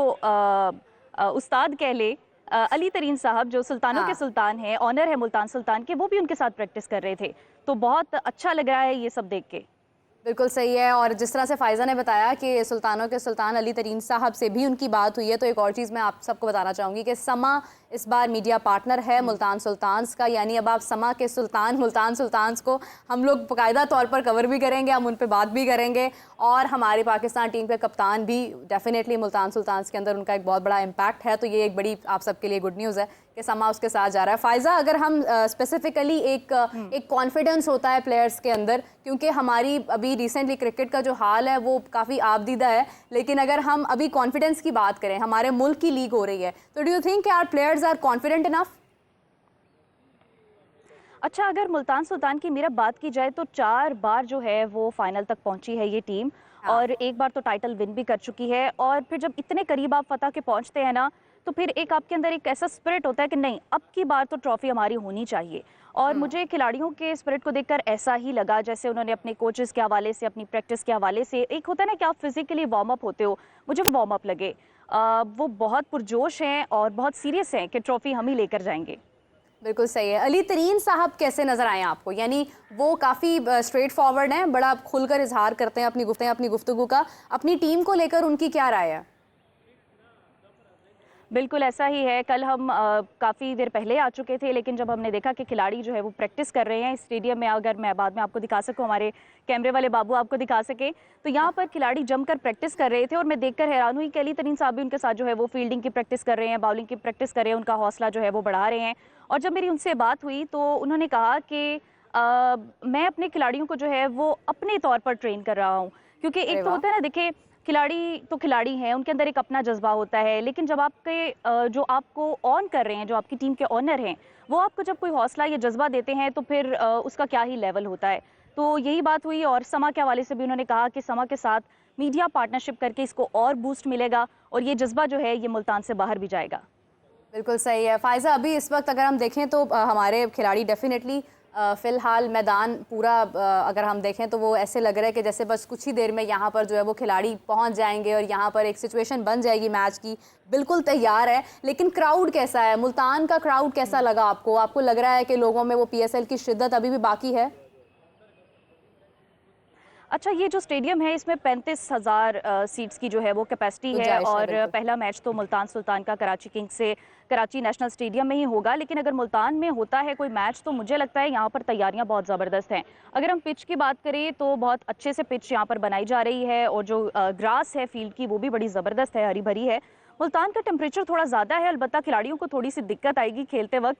उस्ताद कह ले, अली तरीन साहब जो सुल्तानों के सुल्तान हैं, ऑनर है मुल्तान सुल्तान के, वो भी उनके साथ प्रैक्टिस कर रहे थे। तो बहुत अच्छा लग रहा है ये सब देख के। बिल्कुल सही है। और जिस तरह से फ़ाइज़ा ने बताया कि सुल्तानों के सुल्तान अली तरीन साहब से भी उनकी बात हुई है, तो एक और चीज़ मैं आप सबको बताना चाहूँगी कि समा इस बार मीडिया पार्टनर है मुल्तान सुल्तान्स का, यानी अब आप समा के सुल्तान मुल्तान सुल्तान्स को हम लोग बाकायदा तौर पर कवर भी करेंगे, हम उन पर बात भी करेंगे, और हमारी पाकिस्तान टीम के कप्तान भी डेफिनेटली मुल्तान सुल्तान्स के अंदर उनका एक बहुत बड़ा इम्पैक्ट है। तो ये एक बड़ी आप सबके लिए गुड न्यूज़ है कि समा उसके साथ जा रहा है। फ़ाइज़ा, अगर हम स्पेसिफिकली एक कॉन्फिडेंस होता है प्लेयर्स के अंदर, क्योंकि हमारी अभी रिसेंटली क्रिकेट का जो हाल है वो काफ़ी आपदीदा है, लेकिन अगर हम अभी कॉन्फिडेंस की बात करें, हमारे मुल्क की लीग हो रही है, तो do you think our players are confident enough? अच्छा, अगर मुल्तान सुल्तान की मेरा बात की जाए तो 4 बार जो है वो फाइनल तक पहुंची है ये टीम, और एक बार तो टाइटल विन भी कर चुकी है। और फिर जब इतने करीब आप फतह के पहुंचते हैं ना, तो फिर एक आपके अंदर एक ऐसा स्पिरिट होता है कि नहीं, अब की बार तो ट्रॉफी हमारी होनी चाहिए। और मुझे खिलाड़ियों के स्पिरिट को देखकर ऐसा ही लगा, जैसे उन्होंने अपने कोचेस के हवाले से, अपनी प्रैक्टिस के हवाले से, एक होता है ना कि आप फिजिकली वार्म अप होते हो, मुझे वार्म अप लगे। वो बहुत पुरजोश हैं और बहुत सीरियस हैं कि ट्रॉफी हम ही लेकर जाएंगे। बिल्कुल सही है। अली तरीन साहब कैसे नजर आए आपको? यानी वो काफ़ी स्ट्रेट फॉरवर्ड हैं, बड़ा खुलकर इजहार करते हैं अपनी गुफ्तगू का। अपनी टीम को लेकर उनकी क्या राय है? बिल्कुल ऐसा ही है। कल हम काफ़ी देर पहले आ चुके थे, लेकिन जब हमने देखा कि खिलाड़ी जो है वो प्रैक्टिस कर रहे हैं स्टेडियम में, अगर मैं बाद में आपको दिखा सकूं, हमारे कैमरे वाले बाबू आपको दिखा सके, तो यहाँ पर खिलाड़ी जमकर प्रैक्टिस कर रहे थे और मैं देखकर हैरान हुई कि अली तरीन साहब भी उनके साथ जो है वो फील्डिंग की प्रैक्टिस कर रहे हैं, बॉलिंग की प्रैक्टिस कर रहे हैं, उनका हौसला जो है वो बढ़ा रहे हैं। और जब मेरी उनसे बात हुई तो उन्होंने कहा कि मैं अपने खिलाड़ियों को जो है वो अपने तौर पर ट्रेन कर रहा हूँ, क्योंकि अरे एक तो वाह! होता है ना, देखिए खिलाड़ी तो खिलाड़ी हैं, उनके अंदर एक अपना जज्बा होता है, लेकिन जब आपके जो आपको ऑन कर रहे हैं, जो आपकी टीम के ऑनर हैं, वो आपको जब कोई हौसला या जज्बा देते हैं तो फिर उसका क्या ही लेवल होता है। तो यही बात हुई और समा के हवाले से भी उन्होंने कहा कि समा के साथ मीडिया पार्टनरशिप करके इसको और बूस्ट मिलेगा और ये जज्बा जो है ये मुल्तान से बाहर भी जाएगा। बिल्कुल सही है फ़ायज़ा। अभी इस वक्त अगर हम देखें तो हमारे खिलाड़ी डेफिनेटली फ़िलहाल मैदान पूरा अगर हम देखें तो वो ऐसे लग रहा है कि जैसे बस कुछ ही देर में यहाँ पर जो है वो खिलाड़ी पहुँच जाएंगे और यहाँ पर एक सिचुएशन बन जाएगी मैच की। बिल्कुल तैयार है, लेकिन क्राउड कैसा है? मुल्तान का क्राउड कैसा लगा आपको? आपको लग रहा है कि लोगों में वो PSL की शिद्दत अभी भी बाकी है? अच्छा, ये जो स्टेडियम है इसमें 35,000 सीट्स की जो है वो कैपेसिटी है गुंजाइश है, और बिल्कुल। पहला मैच तो मुल्तान सुल्तान का कराची किंग्स से कराची नेशनल स्टेडियम में ही होगा, लेकिन अगर मुल्तान में होता है कोई मैच तो मुझे लगता है यहाँ पर तैयारियां बहुत ज़बरदस्त हैं। अगर हम पिच की बात करें तो बहुत अच्छे से पिच यहाँ पर बनाई जा रही है और जो ग्रास है फील्ड की वो भी बड़ी ज़बरदस्त है, हरी भरी है। मुल्तान का टेम्परेचर थोड़ा ज़्यादा है, अलबत्ता खिलाड़ियों को थोड़ी सी दिक्कत आएगी खेलते वक्त,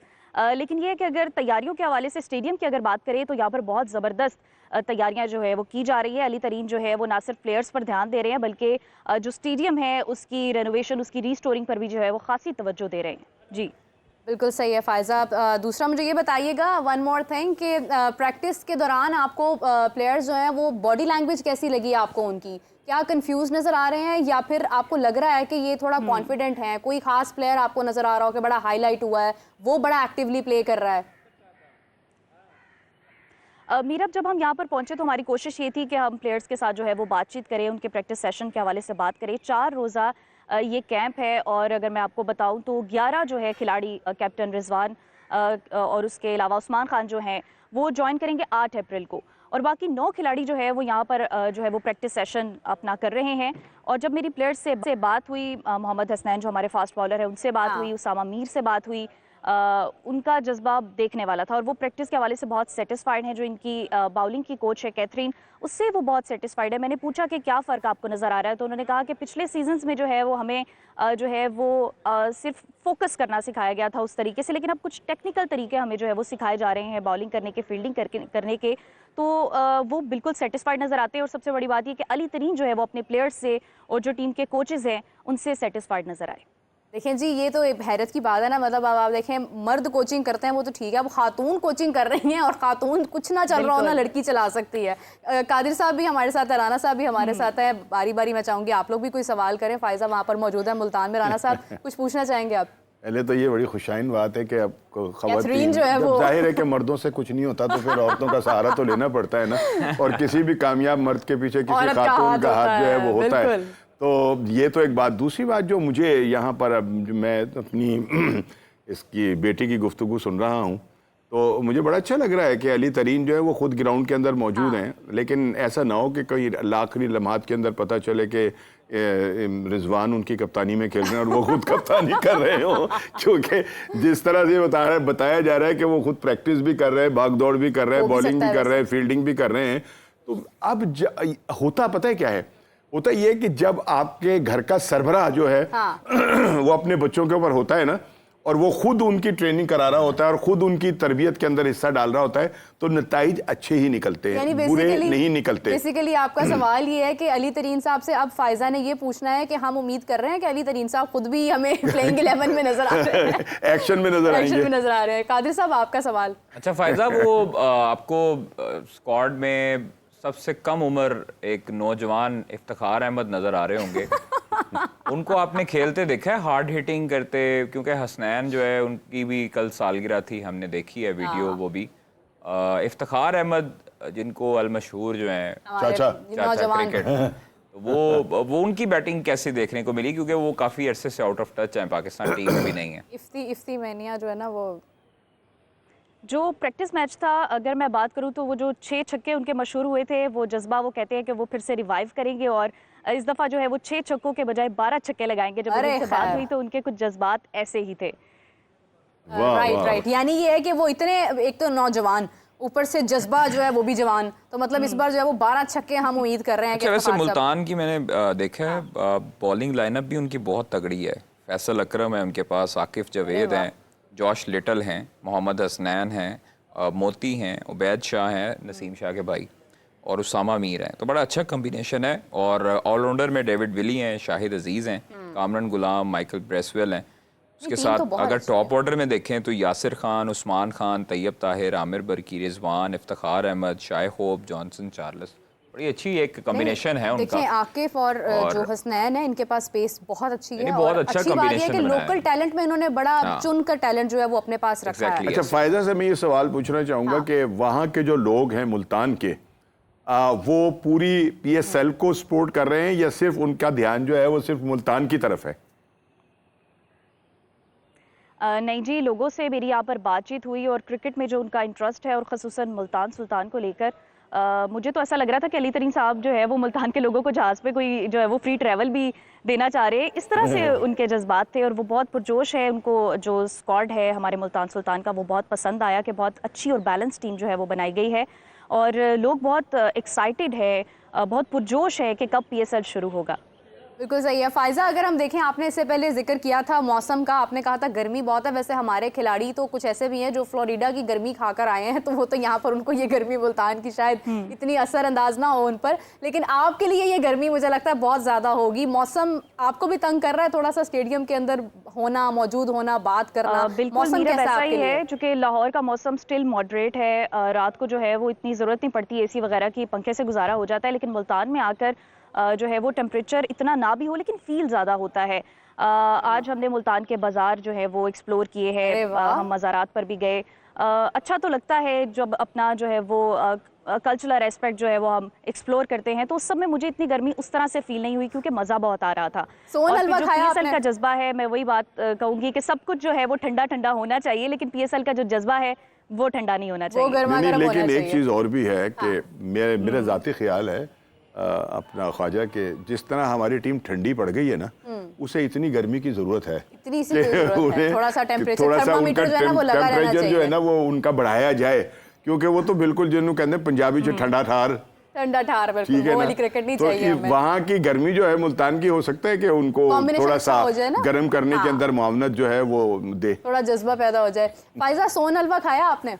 लेकिन ये है कि अगर तैयारियों के हवाले से स्टेडियम की अगर बात करें तो यहाँ पर बहुत ज़बरदस्त तैयारियां जो है वो की जा रही है। अली तरीन जो है वो ना सिर्फ प्लेयर्स पर ध्यान दे रहे हैं बल्कि जो स्टेडियम है उसकी रेनोवेशन, उसकी रीस्टोरिंग पर भी जो है वो खासी तवज्जो दे रहे हैं। जी बिल्कुल सही है फ़ायज़ा। दूसरा मुझे ये बताइएगा, वन मोर थिंग, कि प्रैक्टिस के दौरान आपको प्लेयर्स जो हैं वो बॉडी लैंग्वेज कैसी लगी आपको उनकी? क्या कंफ्यूज नज़र आ रहे हैं या फिर आपको लग रहा है कि ये थोड़ा कॉन्फिडेंट हैं? कोई ख़ास प्लेयर आपको नज़र आ रहा हो कि बड़ा हाईलाइट हुआ है, वो बड़ा एक्टिवली प्ले कर रहा है? मीरब, जब हम यहाँ पर पहुंचे तो हमारी कोशिश ये थी कि हम प्लेयर्स के साथ जो है वो बातचीत करें, उनके प्रैक्टिस सेशन के हवाले से बात करें। 4 रोज़ा ये कैंप है और अगर मैं आपको बताऊं तो 11 जो है खिलाड़ी, कैप्टन रिजवान और उसके अलावा उस्मान खान जो हैं वो ज्वाइन करेंगे 8 अप्रैल को, और बाकी 9 खिलाड़ी जो है वो यहाँ पर जो है वो प्रैक्टिस सेशन अपना कर रहे हैं। और जब मेरी प्लेयर्स से बात हुई, मोहम्मद हसनैन जो हमारे फास्ट बॉलर है उनसे बात हुई, उसामा मीर से बात हुई, उनका जज्बा देखने वाला था और वो प्रैक्टिस के हवाले से बहुत सेटिस्फाइड हैं। जो इनकी बाउलिंग की कोच है कैथरीन, उससे वो बहुत सेटिस्फाइड है। मैंने पूछा कि क्या फ़र्क आपको नज़र आ रहा है, तो उन्होंने कहा कि पिछले सीजन्स में जो है वो हमें जो है वो सिर्फ फोकस करना सिखाया गया था उस तरीके से, लेकिन अब कुछ टेक्निकल तरीके हमें जो है वो सिखाए जा रहे हैं बॉलिंग करने के, फील्डिंग करने के, तो वो बिल्कुल सेटिस्फाइड नज़र आते हैं। और सबसे बड़ी बात ये कि अली तरीन जो है वो अपने प्लेयर्स से और जो टीम के कोचेज़ हैं उनसे सेटिस्फाइड नज़र आए। देखें जी, ये तो एक हैरत की बात है ना। मतलब अब आप देखें, मर्द कोचिंग करते हैं वो तो ठीक है, अब खातून कोचिंग कर रही हैं और खातून कुछ ना चल रहा हो ना लड़की चला सकती है। कादिर साहब भी हमारे साथ है, राना साहब भी हमारे साथ है। बारी बारी मैं चाहूँगी आप लोग भी कोई सवाल करें। फ़ायज़ा वहाँ पर मौजूद है मुल्तान में। राना साहब कुछ पूछना चाहेंगे आप? पहले तो ये बड़ी खुशाइन बात है कि अब कैथरीन जो है जब वो जाहिर है कि मर्दों से कुछ नहीं होता तो फिर औरतों का सहारा तो लेना पड़ता है ना, और किसी भी कामयाब मर्द के पीछे किसी औरत का खातून का हाथ हाथ जो है वो होता है। बिल्कुल। तो ये तो एक बात। दूसरी बात जो मुझे यहाँ पर, अब मैं अपनी इसकी बेटी की गुफ्तगू सुन रहा हूँ तो मुझे बड़ा अच्छा लग रहा है कि अली तरीन जो है वो खुद ग्राउंड के अंदर मौजूद हैं, लेकिन ऐसा ना हो कि कोई आखिरी लम्हात के अंदर पता चले कि रिजवान उनकी कप्तानी में खेल रहे हैं और वो खुद कप्तानी कर रहे हो, क्योंकि जिस तरह से बताया जा रहा है कि वो खुद प्रैक्टिस भी कर रहे हैं, भाग दौड़ भी कर रहे हैं, बॉलिंग भी कर रहे हैं, फील्डिंग भी कर रहे हैं। तो अब होता पता है क्या है, होता ये कि जब आपके घर का सरबराह जो है वो अपने बच्चों के ऊपर होता है ना, और वो खुद उनकी ट्रेनिंग करा रहा होता है और खुद उनकी तरबियत के अंदर हिस्सा डाल रहा होता है, तो नताइज अच्छे ही निकलते हैं, बुरे नहीं निकलते। बेसिकली आपका सवाल ये है कि अली तरीन साहब से अब फ़ायज़ा ने ये पूछना है कि हम उम्मीद कर रहे हैं कि अली तरीन साहब खुद भी हमें प्लेइंग 11 में नजर आ रहे हैं, एक्शन में नजर आएंगे, एक्शन में नजर आ रहे हैं। कादिर साहब आपका सवाल। अच्छा फ़ायज़ा, वो आपको स्क्वाड में सबसे कम उम्र एक नौजवान इफ्तिखार अहमद नज़र आ रहे होंगे। उनको आपने खेलते देखा है, हार्ड हिटिंग करते? क्योंकि हसनैन जो है उनकी भी कल सालगिरह थी, हमने देखी है वीडियो वो भी। इफ्तिखार अहमद जिनको अलमशहूर जो हैं चाचा क्रिकेट, तो वो उनकी बैटिंग कैसे देखने को मिली? क्योंकि वो काफ़ी अरसे से आउट ऑफ टच हैं, पाकिस्तान टीम में भी नहीं है। इफ्ती मैनिया जो है ना वो जो प्रैक्टिस मैच था, अगर मैं बात करूं तो वो जो 6 छक्के उनके मशहूर हुए थे, वो जज्बा वो कहते हैं कि वो फिर से रिवाइव करेंगे और इस दफ़ा जो है वो 6 छक्कों के बजाय 12 छक्के लगाएंगे। जब अरे उनसे बात खैर। हुई तो उनके कुछ जज्बात ऐसे ही थे। वाह, राइट वाह। राइट, यानी ये है कि वो इतने, एक तो नौजवान, ऊपर से जज्बा जो है वो भी जवान, तो मतलब इस बार जो है वो 12 छक्के हम उम्मीद कर रहे हैं कि अच्छा, वैसे इत्तेफाक साहब- मुल्तान की मैंने देखा है, बॉलिंग लाइनअप भी उनकी बहुत तगड़ी है। फैसल अकरम है उनके पास, आकिफ जवेद हैं, जॉश लिटल हैं, मोहम्मद हसनैन हैं, मोती हैं, उबैद शाह हैं, नसीम शाह के भाई, और उसामा मीर हैं। तो बड़ा अच्छा कम्बिनेशन है। और ऑलराउंडर में डेविड विली हैं, शाहिद अजीज़ हैं, कामरन गुलाम, माइकल ब्रेसवेल हैं। उसके टीम साथ तो बहुत अगर अच्छी टॉप ऑर्डर में देखें तो Yasir Khan, Usman Khan, Tayyab Tahir, Aamir Barki, Rizwan, Iftikhar Ahmed, Shai Hope, Johnson Charles, बड़ी अच्छी एक कॉम्बिनेशन है उनका। देखें आकिफ और जो हसनैन है, इनके पास स्पेस बहुत अच्छी है यानी बहुत और अच्छा अच्छी बात यह है कि combination बनाया लोकल है। टैलेंट में इन्होंने बड़ा हाँ। चुन कर टैलेंट जो है वो अपने पास रखा है। Exactly. अच्छा, फायदा से मैं ये सवाल पूछना चाहूँगा कि वहाँ के जो लोग हैं मुल्तान के, वो पूरी PSL को सपोर्ट कर रहे हैं या सिर्फ उनका ध्यान जो है वो सिर्फ मुल्तान की तरफ है? नहीं जी, लोगों से मेरी यहाँ पर बातचीत हुई और क्रिकेट में जो उनका इंटरेस्ट है और ख़ुसूसन मुल्तान सुल्तान को लेकर, मुझे तो ऐसा लग रहा था कि अली तरीन साहब जो है वो मुल्तान के लोगों को जहाज़ पे कोई जो है वो फ्री ट्रैवल भी देना चाह रहे हैं। इस तरह से उनके जज्बात थे और वो बहुत पुरजोश है। उनको जो स्क्वाड है हमारे मुल्तान सुल्तान का वो बहुत पसंद आया कि बहुत अच्छी और बैलेंस टीम जो है वो बनाई गई है और लोग बहुत एक्साइटेड है, बहुत पुरजोश है कि कब PSL शुरू होगा। बिल्कुल सही है। फायजा, अगर हम देखें, आपने इससे पहले जिक्र किया था मौसम का, आपने कहा था गर्मी बहुत है। वैसे हमारे खिलाड़ी तो कुछ ऐसे भी हैं जो फ्लोरिडा की गर्मी खाकर आए हैं, तो वो तो यहाँ पर उनको ये गर्मी मुल्तान की शायद इतनी असरअंदाज ना हो उन पर, लेकिन आपके लिए ये गर्मी मुझे लगता है बहुत ज़्यादा होगी। मौसम आपको भी तंग कर रहा है थोड़ा सा, स्टेडियम के अंदर होना, मौजूद होना, बात करना? बिल्कुल मौसम मीरा, कैसा वैसा आपके ही लिए? है, चूंकि लाहौर का मौसम स्टिल मॉडरेट है। रात को जो है वो इतनी ज़रूरत नहीं पड़ती AC वगैरह की, पंखे से गुजारा हो जाता है। लेकिन मुल्तान में आकर जो है वो टेम्परेचर इतना ना भी हो लेकिन फील ज़्यादा होता है। आज हमने मुल्तान के बाज़ार जो है वो एक्सप्लोर किए अरे हैं, वाह। हम मज़ारात पर भी गए। अच्छा तो लगता है जब अपना जो है वो कल्चरल एस्पेक्ट जो है वो हम एक्सप्लोर करते हैं, तो उस समय मुझे इतनी गर्मी उस तरह से फील नहीं हुई क्योंकि मज़ा बहुत आ रहा था। सोन और हलवा फिर जो खाया PSL आपने? का जज्बा है, मैं वही बात कहूँगी कि सब कुछ जो है वो ठंडा ठंडा होना चाहिए, लेकिन PSL का जो जज्बा है वो ठंडा नहीं होना वो चाहिए। गर्मा नहीं, गर्म होना लेकिन एक चाहिए। चीज़ और भी है कि मेरा ज़ाती ख्याल है अपना ख्वाजा के, जिस तरह हमारी टीम ठंडी पड़ गई है ना, उसे इतनी गर्मी की ज़रूरत है इतनी सी जरूरत है, उन्हें थोड़ा सा टेम्परेचर, थोड़ा सा थर्मामीटर जो है ना वो लगा रहना टेम्परेचर जो है चाहिए। ना वो उनका बढ़ाया जाए, क्योंकि वो तो बिल्कुल जिन्होंने कहते हैं पंजाबी से ठंडा ठार, ठंडा ठार, बिल्कुल ठीक है वो ना। वाली क्रिकेट नहीं तो चाहिए हमें। वहाँ की गर्मी जो है मुल्तान की, हो सकता है कि उनको Combination थोड़ा अच्छा सा हो जाए ना। गर्म करने के हाँ। अंदर मुआवनत जो है वो दे। थोड़ा जज्बा पैदा हो जाए। फायजा, सोन हलवा खाया आपने?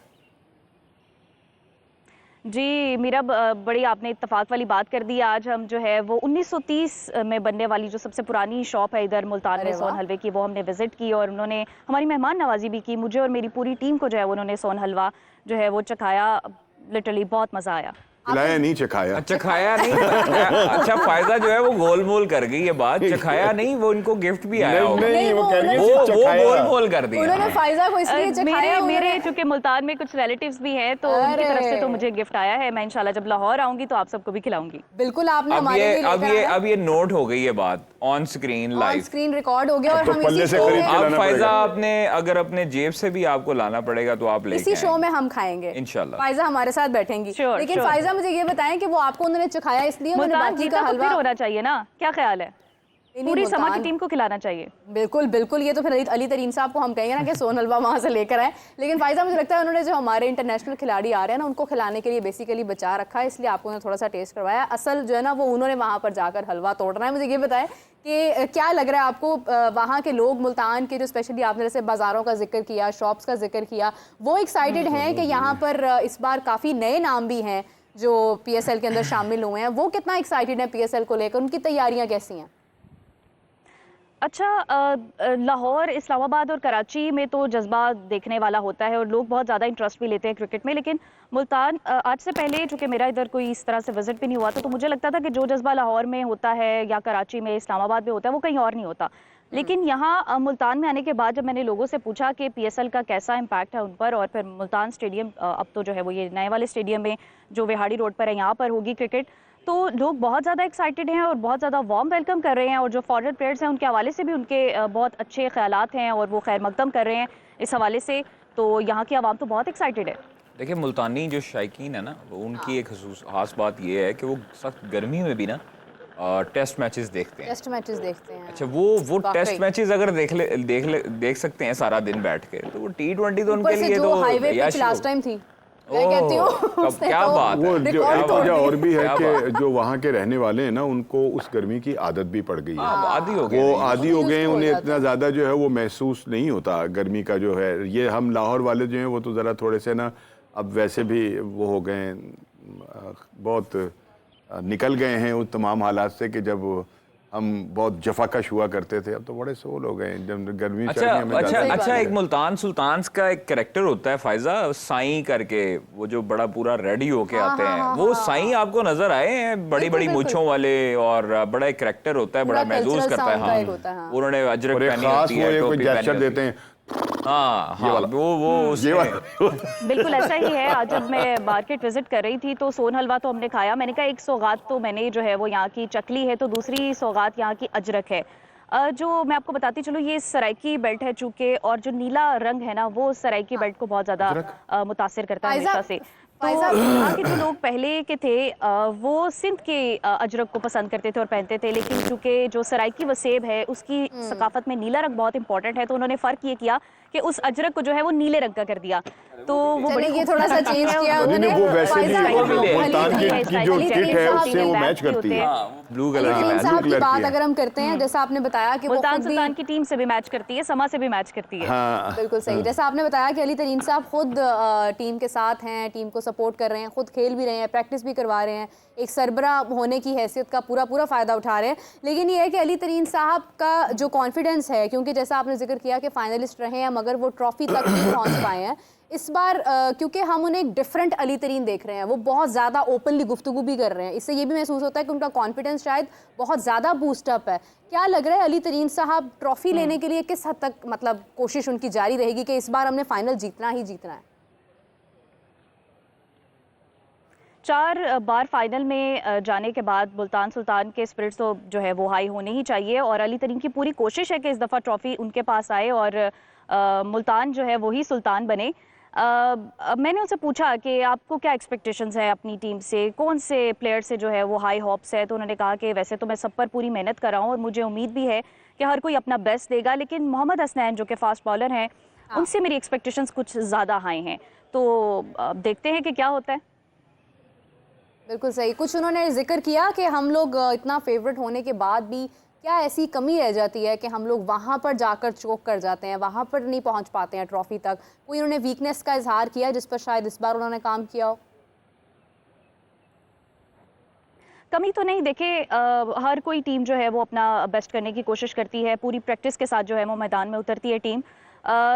जी मीरा, बड़ी आपने इत्तेफाक वाली बात कर दी। आज हम जो है वो 1930 में बनने वाली जो सबसे पुरानी शॉप है इधर मुल्तान में अरे सोन वाह। हलवे की, वो हमने विजिट की और उन्होंने हमारी मेहमान नवाजी भी की। मुझे और मेरी पूरी टीम को जो है उन्होंने सोन हलवा जो है वो चखाया। लिटरली बहुत मज़ा आया। खिलाया नहीं चखाया। चखाया नहीं। अच्छा, फायदा जो है वो गोलमोल कर गई ये बात, चखाया नहीं, वो इनको गिफ्ट भी आया होगा। नहीं, वो कह रही है वो सिर्फ चखाया। गोलमोल कर दिया। उन्होंने फायजा को इसलिए चखाया, मेरे चूंकि मुल्तान में कुछ रिलेटिव्स भी हैं, तो उनकी तरफ से तो मुझे गिफ्ट आया है। मैं इंशाल्लाह जब लाहौर आऊंगी तो आप सबको भी खिलाऊंगी। बिल्कुल आपने अब हमारे ये लिए अब लेकर ये आना। अब ये नोट हो गई ये बात on screen on live. Screen record हो गया और तो हम पल्ले इसी से शो खरीद में, के अब लाना फायजा पड़ेगा। आपने अगर अपने जेब से भी आपको लाना पड़ेगा तो आप लेके इसी शो आएंगे। में हम खाएंगे इंशाल्लाह। फायजा हमारे साथ बैठेंगी। Sure, लेकिन sure. फायजा, मुझे ये बताएं कि वो आपको उन्होंने चखाया इसलिए उन्होंने मुल्तान बाकी जीता का तो हलवा? फिर होना चाहिए ना, क्या ख्याल है? नहीं, पूरी समा की मुल्तान- टीम को खिलाना चाहिए। बिल्कुल बिल्कुल, ये तो फिर अली तरीन साहब को हम कहेंगे ना कि सोन हलवा वहाँ से लेकर आए। लेकिन फायजा, मुझे लगता है उन्होंने जो हमारे इंटरनेशनल खिलाड़ी आ रहे हैं ना, उनको खिलाने के लिए बेसिकली बचा रखा है, इसलिए आपको उन्होंने थोड़ा सा टेस्ट करवाया। असल जो है ना वो उन्होंने वहाँ पर जाकर हलवा तोड़ना है। मुझे ये बताएं कि क्या लग रहा है आपको, वहाँ के लोग मुल्तान के जो स्पेशली आपने जैसे बाज़ारों का जिक्र किया, शॉप्स का जिक्र किया, वो एक्साइटेड हैं कि यहाँ पर इस बार काफ़ी नए नाम भी हैं जो PSL के अंदर शामिल हुए हैं, वो कितना एक्साइटेड हैं PSL को लेकर, उनकी तैयारियाँ कैसी हैं? अच्छा, लाहौर, इस्लामाबाद और कराची में तो जज्बा देखने वाला होता है और लोग बहुत ज़्यादा इंटरेस्ट भी लेते हैं क्रिकेट में। लेकिन मुल्तान, आज से पहले चूँकि मेरा इधर कोई इस तरह से विजिट भी नहीं हुआ था, तो मुझे लगता था कि जो जज्बा लाहौर में होता है या कराची में, इस्लामाबाद में होता है, वो कहीं और नहीं होता। लेकिन यहाँ मुल्तान में आने के बाद जब मैंने लोगों से पूछा कि PSL का कैसा इम्पैक्ट है उन पर, और फिर मुल्तान स्टेडियम अब तो जो है वो ये नए वाले स्टेडियम में जो विहाड़ी रोड पर है, यहाँ पर होगी क्रिकेट, तो लोग बहुत ज़्यादा एक्साइटेड हैं और बहुत ज़्यादा वार्म वेलकम कर रहे हैं। और जो फॉरवर्ड प्लेयर्स हैं उनके हवाले से भी उनके बहुत अच्छे ख्यालात हैं और वो खैर मकदम कर रहे हैं इस हवाले से। तो यहाँ की आवाम तो बहुत एक्साइटेड है। देखिए मुल्तानी जो शायकीन है ना, वो उनकी एक खास बात ये है कि वो सख्त गर्मी में भी ना टेस्ट मैचेस देखते हैं। टेस्ट मैचेस देखते हैं। अच्छा, वो टेस्ट मैचेस अगर देख सकते हैं सारा दिन बैठ के, तो वो T20 तो उनके लिए तो हाईवे याशी पिच लास्ट हो। टाइम थी, मैं कहती हूँ कब क्या बात है। वो जो रिकॉर्ड एक तोड़ वजह और भी है क्या कि जो वहाँ के रहने वाले हैं ना, उनको उस गर्मी की आदत भी पड़ गई है। आदी हो गए वो नहीं। आदी हो गए हैं, हो उन्हें जाते इतना ज़्यादा जो है वो महसूस नहीं होता गर्मी का जो है। ये हम लाहौर वाले जो हैं वो तो ज़रा थोड़े से ना अब वैसे भी वो हो गए हैं, बहुत निकल गए हैं उन तमाम हालात से कि जब हम बहुत जफाकश हुआ करते थे, अब तो बड़े सोल हो गए हैं जब गर्मी सर्दियों में ज़्यादा अच्छा, एक मुल्तान सुल्तान्स का एक कैरेक्टर होता है फायजा, साईं करके, वो जो बड़ा पूरा रेडी होके आते हैं, वो साईं आपको नजर आए हैं, बड़ी बड़ी मूंछों वाले, और बड़ा एक कैरेक्टर होता है, बड़ा महसूस करता है। हाँ, उन्होंने अजरक और एक पहनी खास होती वो है, एक टोपी जेस्चर पहनी देते होती हैं। हाँ हाँ, वो ये वाला बिल्कुल ऐसा ही है। आज जब मैं मार्केट विजिट कर रही थी तो सोन हलवा तो हमने खाया, मैंने कहा एक सौगात तो मैंने जो है वो यहाँ की चकली है, तो दूसरी सौगात यहाँ की अजरक है। जो मैं आपको बताती चलूँ, ये सराइकी बेल्ट है चूंकि, और जो नीला रंग है ना वो सराइकी बेल्ट को बहुत ज़्यादा मुतासिर करता है हमेशा से। तो यहाँ के जो लोग पहले के थे वो सिंध के अजरक को पसंद करते थे और पहनते थे, लेकिन चूंकि जो सराइकी वसेब है उसकी सकाफत में नीला रंग बहुत इंपॉर्टेंट है, तो उन्होंने फ़र्क ये किया कि उस अजरक को जो है वो नीले रंग का कर दिया। तो वो बड़ी ये थोड़ा सा चेंज किया उन्होंने। वो वैसे भी फायजा, मुल्तान की जो किट है उससे वो मैच करती है। ब्लू कलर की अली पैंट। साहब की कलर की बात है। अगर हम करते हैं, जैसा आपने बताया कि वो मुल्तान खुद भी सुल्तान की टीम से भी मैच करती है, समा से भी मैच करती है। हाँ, बिल्कुल सही, जैसा आपने बताया कि अली तरीन साहब खुद टीम के साथ हैं, टीम को सपोर्ट कर रहे हैं, खुद खेल भी रहे हैं, प्रैक्टिस भी करवा रहे हैं, एक सरबरा होने की हैसियत का पूरा फ़ायदा उठा रहे हैं। लेकिन ये है कि अली तरीन साहब का जो कॉन्फिडेंस है, क्योंकि जैसा आपने जिक्र किया कि फाइनलिस्ट रहे हैं मगर वो ट्रॉफी तक नहीं पहुँच पाए हैं इस बार, क्योंकि हम उन्हें एक डिफरेंट अली तरीन देख रहे हैं, वो बहुत ज़्यादा ओपनली गुफ्तगू भी कर रहे हैं, इससे ये भी महसूस होता है कि उनका कॉन्फिडेंस शायद बहुत ज़्यादा बूस्टअप है। क्या लग रहा है अली तरीन साहब ट्रॉफी लेने के लिए किस हद तक मतलब कोशिश उनकी जारी रहेगी कि इस बार हमने फाइनल जीतना ही जीतना है? 4 बार फाइनल में जाने के बाद मुल्तान सुल्तान के स्पिरिट्स तो जो है वो हाई होने ही चाहिए, और अली तरीन की पूरी कोशिश है कि इस दफ़ा ट्रॉफी उनके पास आए और मुल्तान जो है वही सुल्तान बने। मैंने उनसे पूछा कि आपको क्या एक्सपेक्टेशंस है अपनी टीम से, कौन से प्लेयर से जो है वो हाई होप्स है, तो उन्होंने कहा कि वैसे तो मैं सब पर पूरी मेहनत कर रहा हूँ और मुझे उम्मीद भी है कि हर कोई अपना बेस्ट देगा, लेकिन मोहम्मद हसनैन जो कि फास्ट बॉलर हैं उनसे मेरी एक्सपेक्टेशंस कुछ ज़्यादा हाई हैं, तो देखते हैं कि क्या होता है। बिल्कुल सही, कुछ उन्होंने जिक्र किया कि हम लोग इतना फेवरेट होने के बाद भी क्या ऐसी कमी रह जाती है कि हम लोग वहाँ पर जाकर चोक कर जाते हैं, वहाँ पर नहीं पहुँच पाते हैं ट्रॉफी तक। कोई उन्होंने वीकनेस का इजहार किया जिस पर शायद इस बार उन्होंने काम किया हो? कमी तो नहीं, देखे हर कोई टीम जो है वो अपना बेस्ट करने की कोशिश करती है, पूरी प्रैक्टिस के साथ जो है वो मैदान में उतरती है टीम,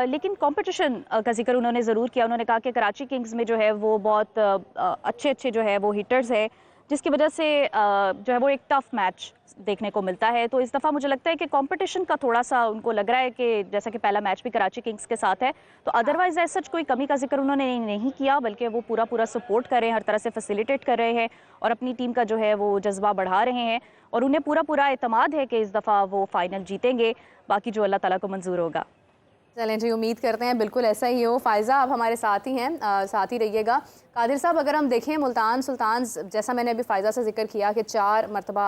लेकिन कंपटीशन का जिक्र उन्होंने ज़रूर किया। उन्होंने कहा कि कराची किंग्स में जो है वो बहुत अच्छे जो है वो हिटर्स है, जिसकी वजह से जो है वो एक टफ मैच देखने को मिलता है। तो इस दफ़ा मुझे लगता है कि कंपटीशन का थोड़ा सा उनको लग रहा है कि जैसा कि पहला मैच भी कराची किंग्स के साथ है, तो अदरवाइज ऐसा कोई कमी का जिक्र उन्होंने नहीं किया, बल्कि वो पूरा सपोर्ट कर रहे हैं, हर तरह से फैसिलिटेट कर रहे हैं और अपनी टीम का जो है वो जज्बा बढ़ा रहे हैं, और उन्हें पूरा एतमाद है कि इस दफ़ा वो फाइनल जीतेंगे, बाकी जो अल्लाह ताला को मंजूर होगा। चलें जी, उम्मीद करते हैं बिल्कुल ऐसा ही हो। फ़ायज़ा आप हमारे साथ ही हैं, साथ ही रहिएगा। कादिर साहब, अगर हम देखें मुल्तान सुल्तान, जैसा मैंने अभी फ़ायज़ा से जिक्र किया कि 4 मरतबा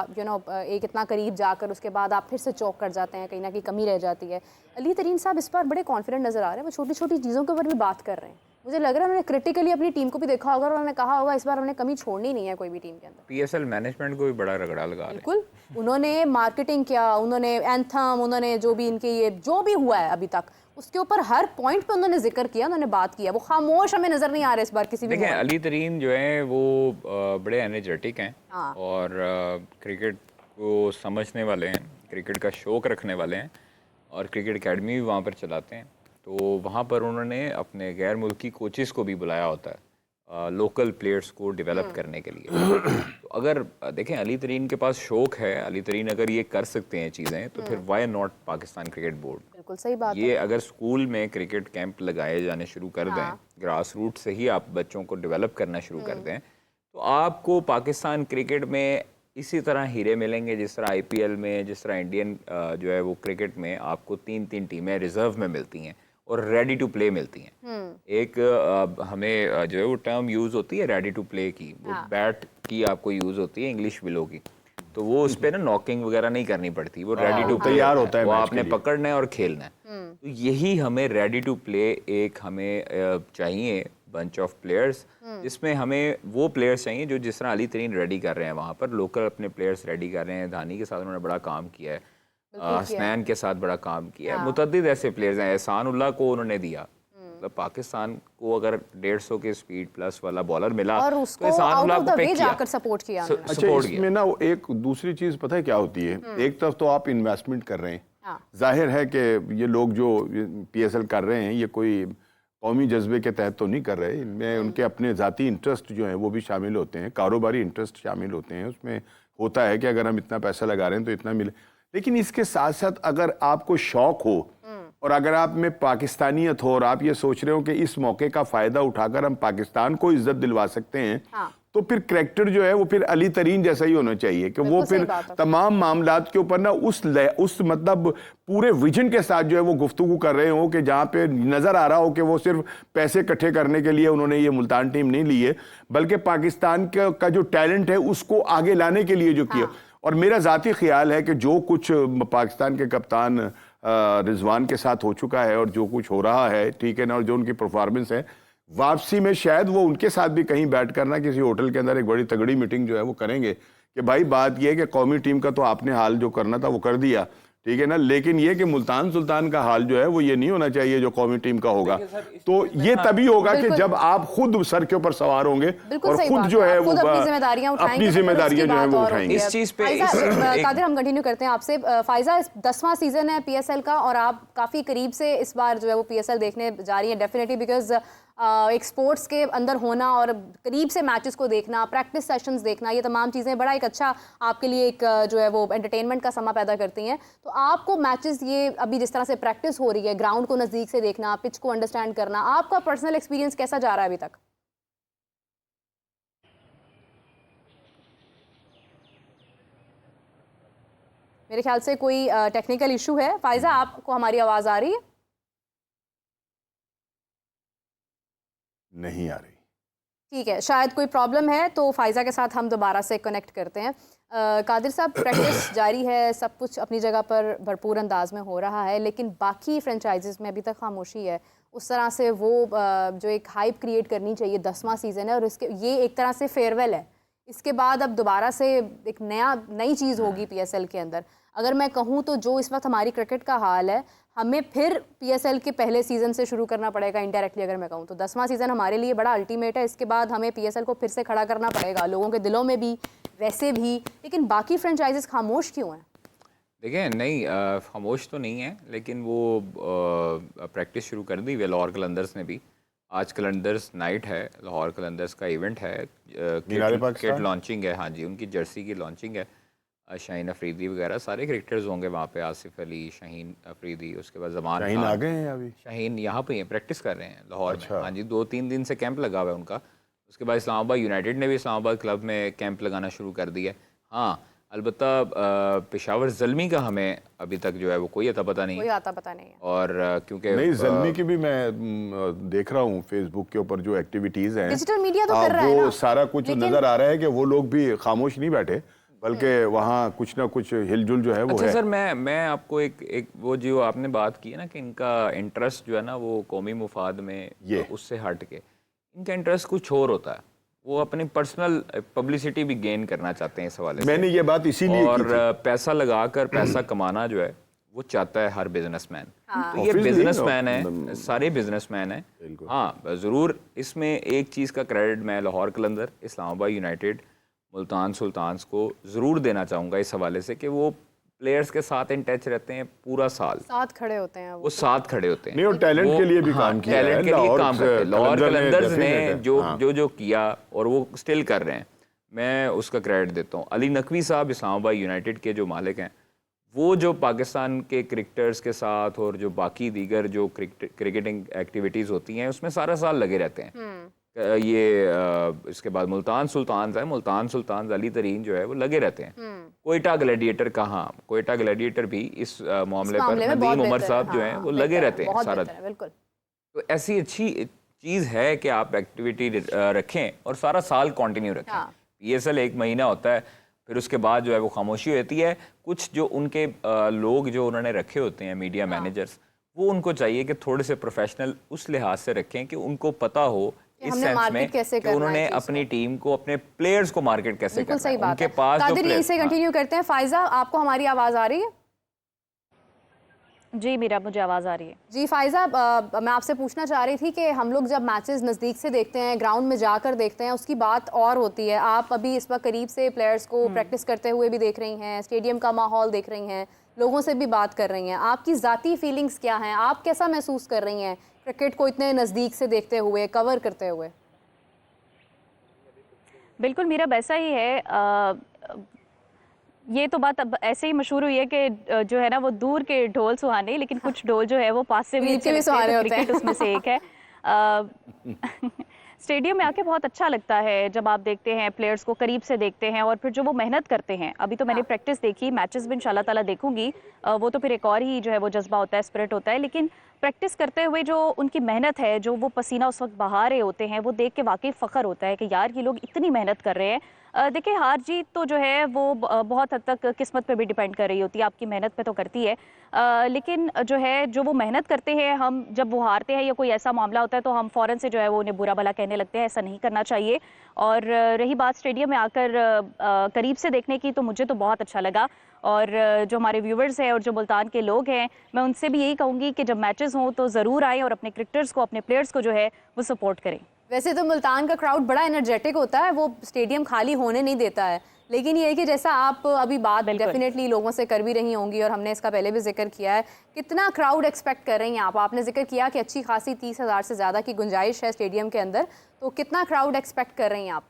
एक इतना करीब जाकर उसके बाद आप फिर से चौक कर जाते हैं, कहीं ना कहीं कमी रह जाती है। अली तरीन साहब इस बार बड़े कॉन्फिडेंट नज़र आ रहे हैं, वो छोटी छोटी चीज़ों के ऊपर भी बात कर रहे हैं। मुझे लग रहा है उन्होंने क्रिटिकली अपनी टीम को भी देखा होगा और उन्होंने कहा होगा इस बार हमने कमी छोड़नी नहीं है कोई भी टीम के अंदर। PSL मैनेजमेंट को भी बड़ा रगड़ा लगा रहे हैं। बिल्कुल, उन्होंने मार्केटिंग किया, उन्होंने एंथम, उन्होंने जो भी इनके ये जो भी हुआ है अभी तक उसके ऊपर हर पॉइंट पे उन्होंने जिक्र किया, उन्होंने बात किया। वो खामोश हमें नजर नहीं आ रहे इस बार किसी भी। देखें, अली तरीन जो है वो बड़े एनर्जेटिक हैं हाँ। और क्रिकेट को समझने वाले हैं, क्रिकेट का शौक़ रखने वाले हैं और क्रिकेट एकेडमी भी वहाँ पर चलाते हैं। तो वहाँ पर उन्होंने अपने गैर मुल्की कोचेस को भी बुलाया होता है लोकल प्लेयर्स को डेवलप करने के लिए। तो अगर देखें, अली तरीन के पास शौक़ है, अली तरीन अगर ये कर सकते हैं चीज़ें, तो फिर why not Pakistan cricket board. बिल्कुल सही बात ये अगर स्कूल में क्रिकेट कैंप लगाए जाने शुरू कर दें, ग्रास रूट से ही आप बच्चों को डेवलप करना शुरू कर दें, तो आपको पाकिस्तान क्रिकेट में इसी तरह हीरे मिलेंगे जिस तरह IPL में, जिस तरह इंडियन जो है वो क्रिकेट में आपको 3-3 टीमें रिजर्व में मिलती हैं। और रेडी टू प्ले मिलती हैं। एक हमें जो है वो टर्म यूज़ होती है रेडी टू प्ले की, वो बैट की आपको यूज़ होती है इंग्लिश विलो की, तो वो उस पर ना नॉकिंग वगैरह नहीं करनी पड़ती, वो रेडी टू तैयार होता है वो मैच आपने के लिए। पकड़ना है और खेलना है। तो यही हमें रेडी टू प्ले एक हमें चाहिए बंच ऑफ प्लेयर्स, जिसमें हमें वो प्लेयर्स चाहिए जो जिस तरह अली तरीन रेडी कर रहे हैं वहाँ पर, लोकल अपने प्लेयर्स रेडी कर रहे हैं। धानी के साथ उन्होंने बड़ा काम किया है, हसनैन के साथ बड़ा काम किया है, मुतअद्दिद ऐसे प्लेयर्स हैं। एहसान उल्लाह को उन्होंने दिया, मतलब पाकिस्तान को अगर 150 के स्पीड प्लस वाला बॉलर मिला और तो उसको एहसान आउट उल्लाह ऑफ को द पिक वे किया, जाकर सपोर्ट किया उन्होंने। अच्छा, सपोर्ट इसमें ना वो एक दूसरी चीज पता है क्या होती है, एक तरफ तो आप इन्वेस्टमेंट कर रहे हैं, जाहिर है कि ये लोग जो पीएसएल कर रहे हैं ये कोई कौमी जज्बे के तहत तो नहीं कर रहे, इनमें उनके अपने ज़ाती इंटरेस्ट जो हैं वो भी शामिल होते हैं, कारोबारी इंटरेस्ट शामिल होते हैं। उसमें होता है कि अगर हम इतना पैसा लगा रहे हैं तो इतना मिले, लेकिन इसके साथ साथ अगर आपको शौक हो और अगर आप में पाकिस्तानियत हो और आप ये सोच रहे हो कि इस मौके का फ़ायदा उठाकर हम पाकिस्तान को इज्जत दिलवा सकते हैं, तो फिर करैक्टर जो है वो फिर अली तरीन जैसा ही होना चाहिए कि वो फिर तमाम मामलात के ऊपर ना उस मतलब पूरे विजन के साथ जो है वो गुफ्तगू कर रहे हो कि जहाँ पे नज़र आ रहा हो कि वो सिर्फ पैसे इकट्ठे करने के लिए उन्होंने ये मुल्तान टीम नहीं ली है, बल्कि पाकिस्तान का जो टैलेंट है उसको आगे लाने के लिए जो किया। और मेरा ज़ाती ख्याल है कि जो कुछ पाकिस्तान के कप्तान रिजवान के साथ हो चुका है और जो कुछ हो रहा है, ठीक है ना, और जो उनकी परफॉर्मेंस है, वापसी में शायद वो उनके साथ भी कहीं बैठ करना किसी होटल के अंदर एक बड़ी तगड़ी मीटिंग जो है वो करेंगे कि भाई बात ये है कि कौमी टीम का तो आपने हाल जो करना था वो कर दिया, ठीक है ना, लेकिन ये कि मुल्तान सुल्तान का हाल जो है वो ये नहीं होना चाहिए जो कौमी टीम का होगा। तो ये तभी होगा कि जब आप खुद सर के ऊपर सवार होंगे और खुद जो है वो अपनी जिम्मेदारियां जो है वो उठाएंगे। इस चीज पे कादिर, हम कंटिन्यू करते हैं आपसे। फाइजा, 10वां सीजन है पीएसएल का और आप काफी करीब से इस बार जो है वो पीएसएल देखने जा रही है, डेफिनेटली, बिकॉज एक स्पोर्ट्स के अंदर होना और करीब से मैचेस को देखना, प्रैक्टिस सेशंस देखना, ये तमाम चीज़ें बड़ा एक अच्छा आपके लिए एक जो है वो एंटरटेनमेंट का समा पैदा करती हैं। तो आपको मैचेस ये अभी जिस तरह से प्रैक्टिस हो रही है, ग्राउंड को नज़दीक से देखना, पिच को अंडरस्टैंड करना, आपका पर्सनल एक्सपीरियंस कैसा जा रहा है अभी तक? मेरे ख्याल से कोई टेक्निकल इशू है। फाइजा, आपको हमारी आवाज़ आ रही है? नहीं आ रही। ठीक है, शायद कोई प्रॉब्लम है, तो फाइजा के साथ हम दोबारा से कनेक्ट करते हैं। कादिर साहब, प्रैक्टिस जारी है, सब कुछ अपनी जगह पर भरपूर अंदाज में हो रहा है, लेकिन बाकी फ्रेंचाइजीज़ में अभी तक खामोशी है। उस तरह से वो जो एक हाइप क्रिएट करनी चाहिए, 10वां सीज़न है और इसके ये एक तरह से फेयरवेल है। इसके बाद अब दोबारा से एक नई चीज़ होगी पीएसएल के अंदर। अगर मैं कहूँ तो जो इस वक्त हमारी क्रिकेट का हाल है, हमें फिर पीएसएल के पहले सीज़न से शुरू करना पड़ेगा इनडायरेक्टली। अगर मैं कहूँ तो 10वां सीज़न हमारे लिए बड़ा अल्टीमेट है। इसके बाद हमें पीएसएल को फिर से खड़ा करना पड़ेगा, लोगों के दिलों में भी, वैसे भी। लेकिन बाकी फ्रेंचाइजीज खामोश क्यों हैं? देखिए, नहीं खामोश तो नहीं है, लेकिन वो प्रैक्टिस शुरू कर दी हुई है लाहौर कलंदर्स ने भी। आज कलंदर्स नाइट है, लाहौर कलंदर्स का इवेंट है, किट लॉन्चिंग है। हाँ जी, उनकी जर्सी की लॉन्चिंग है। शाहीन अफरीदी वगैरह सारे क्रिकेटर्स होंगे वहाँ पे, आसिफ अली, शाहीन अफरीदी, उसके बाद जमान शाहीन आ गए हैं अभी? शाहीन यहाँ पे प्रैक्टिस कर रहे हैं लाहौर में। हाँ जी, 2-3 दिन से कैंप लगा हुआ है उनका। उसके बाद इस्लामाबाद यूनाइटेड ने भी इस्लामाबाद क्लब में कैंप लगाना शुरू कर दिया है। हाँ, अलबत्ता पेशावर ज़ल्मी का हमें अभी तक जो है वो कोई अता पता नहीं है। और क्योंकि नहीं, ज़ल्मी की भी मैं देख रहा हूँ फेसबुक के ऊपर जो एक्टिविटीज़ हैं, डिजिटल मीडिया तो कर रहा है ना, सारा कुछ नज़र आ रहा है कि वो लोग भी खामोश नहीं बैठे, बल्कि वहाँ कुछ ना कुछ हिलजुल जो है वो है। सर, मैं आपको एक वो जो आपने बात की है ना कि इनका इंटरेस्ट जो है ना वो कौमी मुफाद में, उससे हट के इनका इंटरेस्ट कुछ और होता है। वो अपनी पर्सनल पब्लिसिटी भी गेन करना चाहते हैं इस हवाले से। मैंने ये बात इसीलिए और पैसा लगाकर पैसा कमाना जो है वो चाहता है हर बिजनेसमैन। तो ये बिजनेसमैन है, सारे बिजनेसमैन है। हाँ, ज़रूर इसमें एक चीज़ का क्रेडिट मैं लाहौर कलंदर, इस्लामाबाद यूनाइटेड, मुल्तान सुल्तान्स को ज़रूर देना चाहूँगा इस हवाले से कि वो प्लेयर्स के साथ इन टच रहते हैं, पूरा साल साथ खड़े होते हैं, वो साथ खड़े होते हैं। नहीं, और टैलेंट के लिए भी काम किया है, टैलेंट के लिए काम करते हैं। लाहौर कलंदर्स ने जो किया और वो स्टिल कर रहे हैं, मैं उसका क्रेडिट देता हूँ। अली नकवी साहब इस्लामाबाद यूनाइटेड के जो मालिक हैं, वो जो पाकिस्तान के क्रिकेटर्स के साथ और जो बाकी दीगर जो क्रिकेटिंग एक्टिविटीज़ होती हैं उसमें सारा साल लगे रहते हैं। इसके बाद मुल्तान सुल्तान्स है, मुल्तान सुल्तान्स अली तरीन जो है वो लगे रहते हैं। कोयटा ग्लैडिएटर कहाँ, कोयटा ग्लैडिएटर भी इस मामले पर नदीम उमर साहब जो हैं वो लगे रहते हैं सारा दिन। बिल्कुल। तो ऐसी अच्छी चीज़ है कि आप एक्टिविटी रखें और सारा साल कंटिन्यू रखें। PSL 1 महीना होता है, फिर उसके बाद जो है वो खामोशी होती है। कुछ जो उनके लोग जो उन्होंने रखे होते हैं मीडिया मैनेजर्स, वो उनको चाहिए कि थोड़े से प्रोफेशनल उस लिहाज से रखें कि उनको पता हो इस सेंस में कि उन्होंने अपनी टीम को, अपने प्लेयर्स को मार्केट कैसे करना है। उनके पास जो कादिर, इसे कंटिन्यू करते हैं। फाइजा, आपको हमारी आवाज़ आ रही है? जी मीरा, मुझे आवाज़ आ रही है। जी फाइजा, मैं आपसे पूछना चाह रही थी कि हम लोग जब मैचेस नज़दीक से देखते हैं, ग्राउंड में जाकर देखते हैं, उसकी बात और होती है। आप अभी इस वक्त करीब से प्लेयर्स को प्रैक्टिस करते हुए भी देख रही हैं, स्टेडियम का माहौल देख रही हैं, लोगों से भी बात कर रही हैं। आपकी ज़ाती फीलिंग्स क्या हैं? आप कैसा महसूस कर रही हैं क्रिकेट को इतने नज़दीक से देखते हुए, कवर करते हुए? बिल्कुल मीरा, वैसा ही है। ये तो बात अब ऐसे ही मशहूर हुई है कि जो है ना वो दूर के ढोल सुहाने, लेकिन कुछ ढोल जो है वो पास से भी अच्छे लगते हैं, तो क्रिकेट उसमें से एक है। स्टेडियम में आके बहुत अच्छा लगता है जब आप देखते हैं, प्लेयर्स को करीब से देखते हैं और फिर जो वो मेहनत करते हैं। अभी तो मैंने प्रैक्टिस देखी, मैचेस भी इंशाल्लाह ताला देखूंगी, वो तो फिर एक और ही जो है वो जज्बा होता है, स्पिरिट होता है। लेकिन प्रैक्टिस करते हुए जो उनकी मेहनत है, जो वो पसीना उस वक्त बहा रहे होते हैं, वो देख के वाकई फ़ख्र होता है कि यार ये लोग इतनी मेहनत कर रहे हैं। देखिए, हार जीत तो जो है वो बहुत हद तक किस्मत पे भी डिपेंड कर रही होती है, आपकी मेहनत पे तो करती है। लेकिन जो है, जो वो मेहनत करते हैं, हम जब वो हारते हैं या कोई ऐसा मामला होता है तो हम फ़ौरन से जो है वो उन्हें बुरा भला कहने लगते हैं। ऐसा नहीं करना चाहिए। और रही बात स्टेडियम में आकर करीब से देखने की, तो मुझे तो बहुत अच्छा लगा। और जो हमारे व्यूवर्स हैं और जो मुल्तान के लोग हैं, मैं उनसे भी यही कहूँगी कि जब मैचेस हों तो ज़रूर आएँ और अपने क्रिकेटर्स को, अपने प्लेयर्स को जो है वो सपोर्ट करें। वैसे तो मुल्तान का क्राउड बड़ा एनर्जेटिक होता है, वो स्टेडियम खाली होने नहीं देता है। लेकिन ये है कि जैसा आप अभी बात डेफिनेटली लोगों से कर भी रही होंगी और हमने इसका पहले भी जिक्र किया है, कितना क्राउड एक्सपेक्ट कर रही हैं आप? आपने जिक्र किया कि अच्छी खासी 30,000 से ज़्यादा की गुंजाइश है स्टेडियम के अंदर, तो कितना क्राउड एक्सपेक्ट कर रही हैं आप?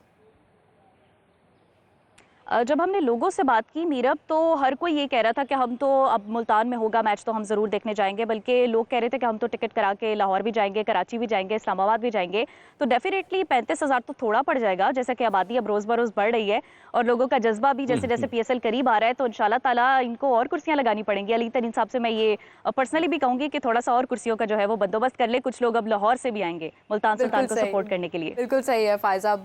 जब हमने लोगों से बात की मीरब, तो हर कोई ये कह रहा था कि हम तो अब मुल्तान में होगा मैच तो हम ज़रूर देखने जाएंगे, बल्कि लोग कह रहे थे कि हम तो टिकट करा के लाहौर भी जाएंगे, कराची भी जाएंगे, इस्लामाबाद भी जाएंगे। तो डेफिनेटली 35,000 तो थोड़ा पड़ जाएगा, जैसा कि आबादी अब रोज़ बरोज़ बढ़ रही है और लोगों का जज्बा भी जैसे जैसे PSL करीब आ रहा है, तो इंशाल्लाह ताला इनको और कुर्सियाँ लगानी पड़ेंगी। अली तरीन साहब से मैं ये पर्सनली भी कहूँगी कि थोड़ा सा और कुर्सियों का जो है वो बंदोबस्त कर ले। कुछ लोग अब लाहौर से भी आएंगे मुल्तान सुल्तान को सपोर्ट करने के लिए। बिल्कुल सही है फायजा।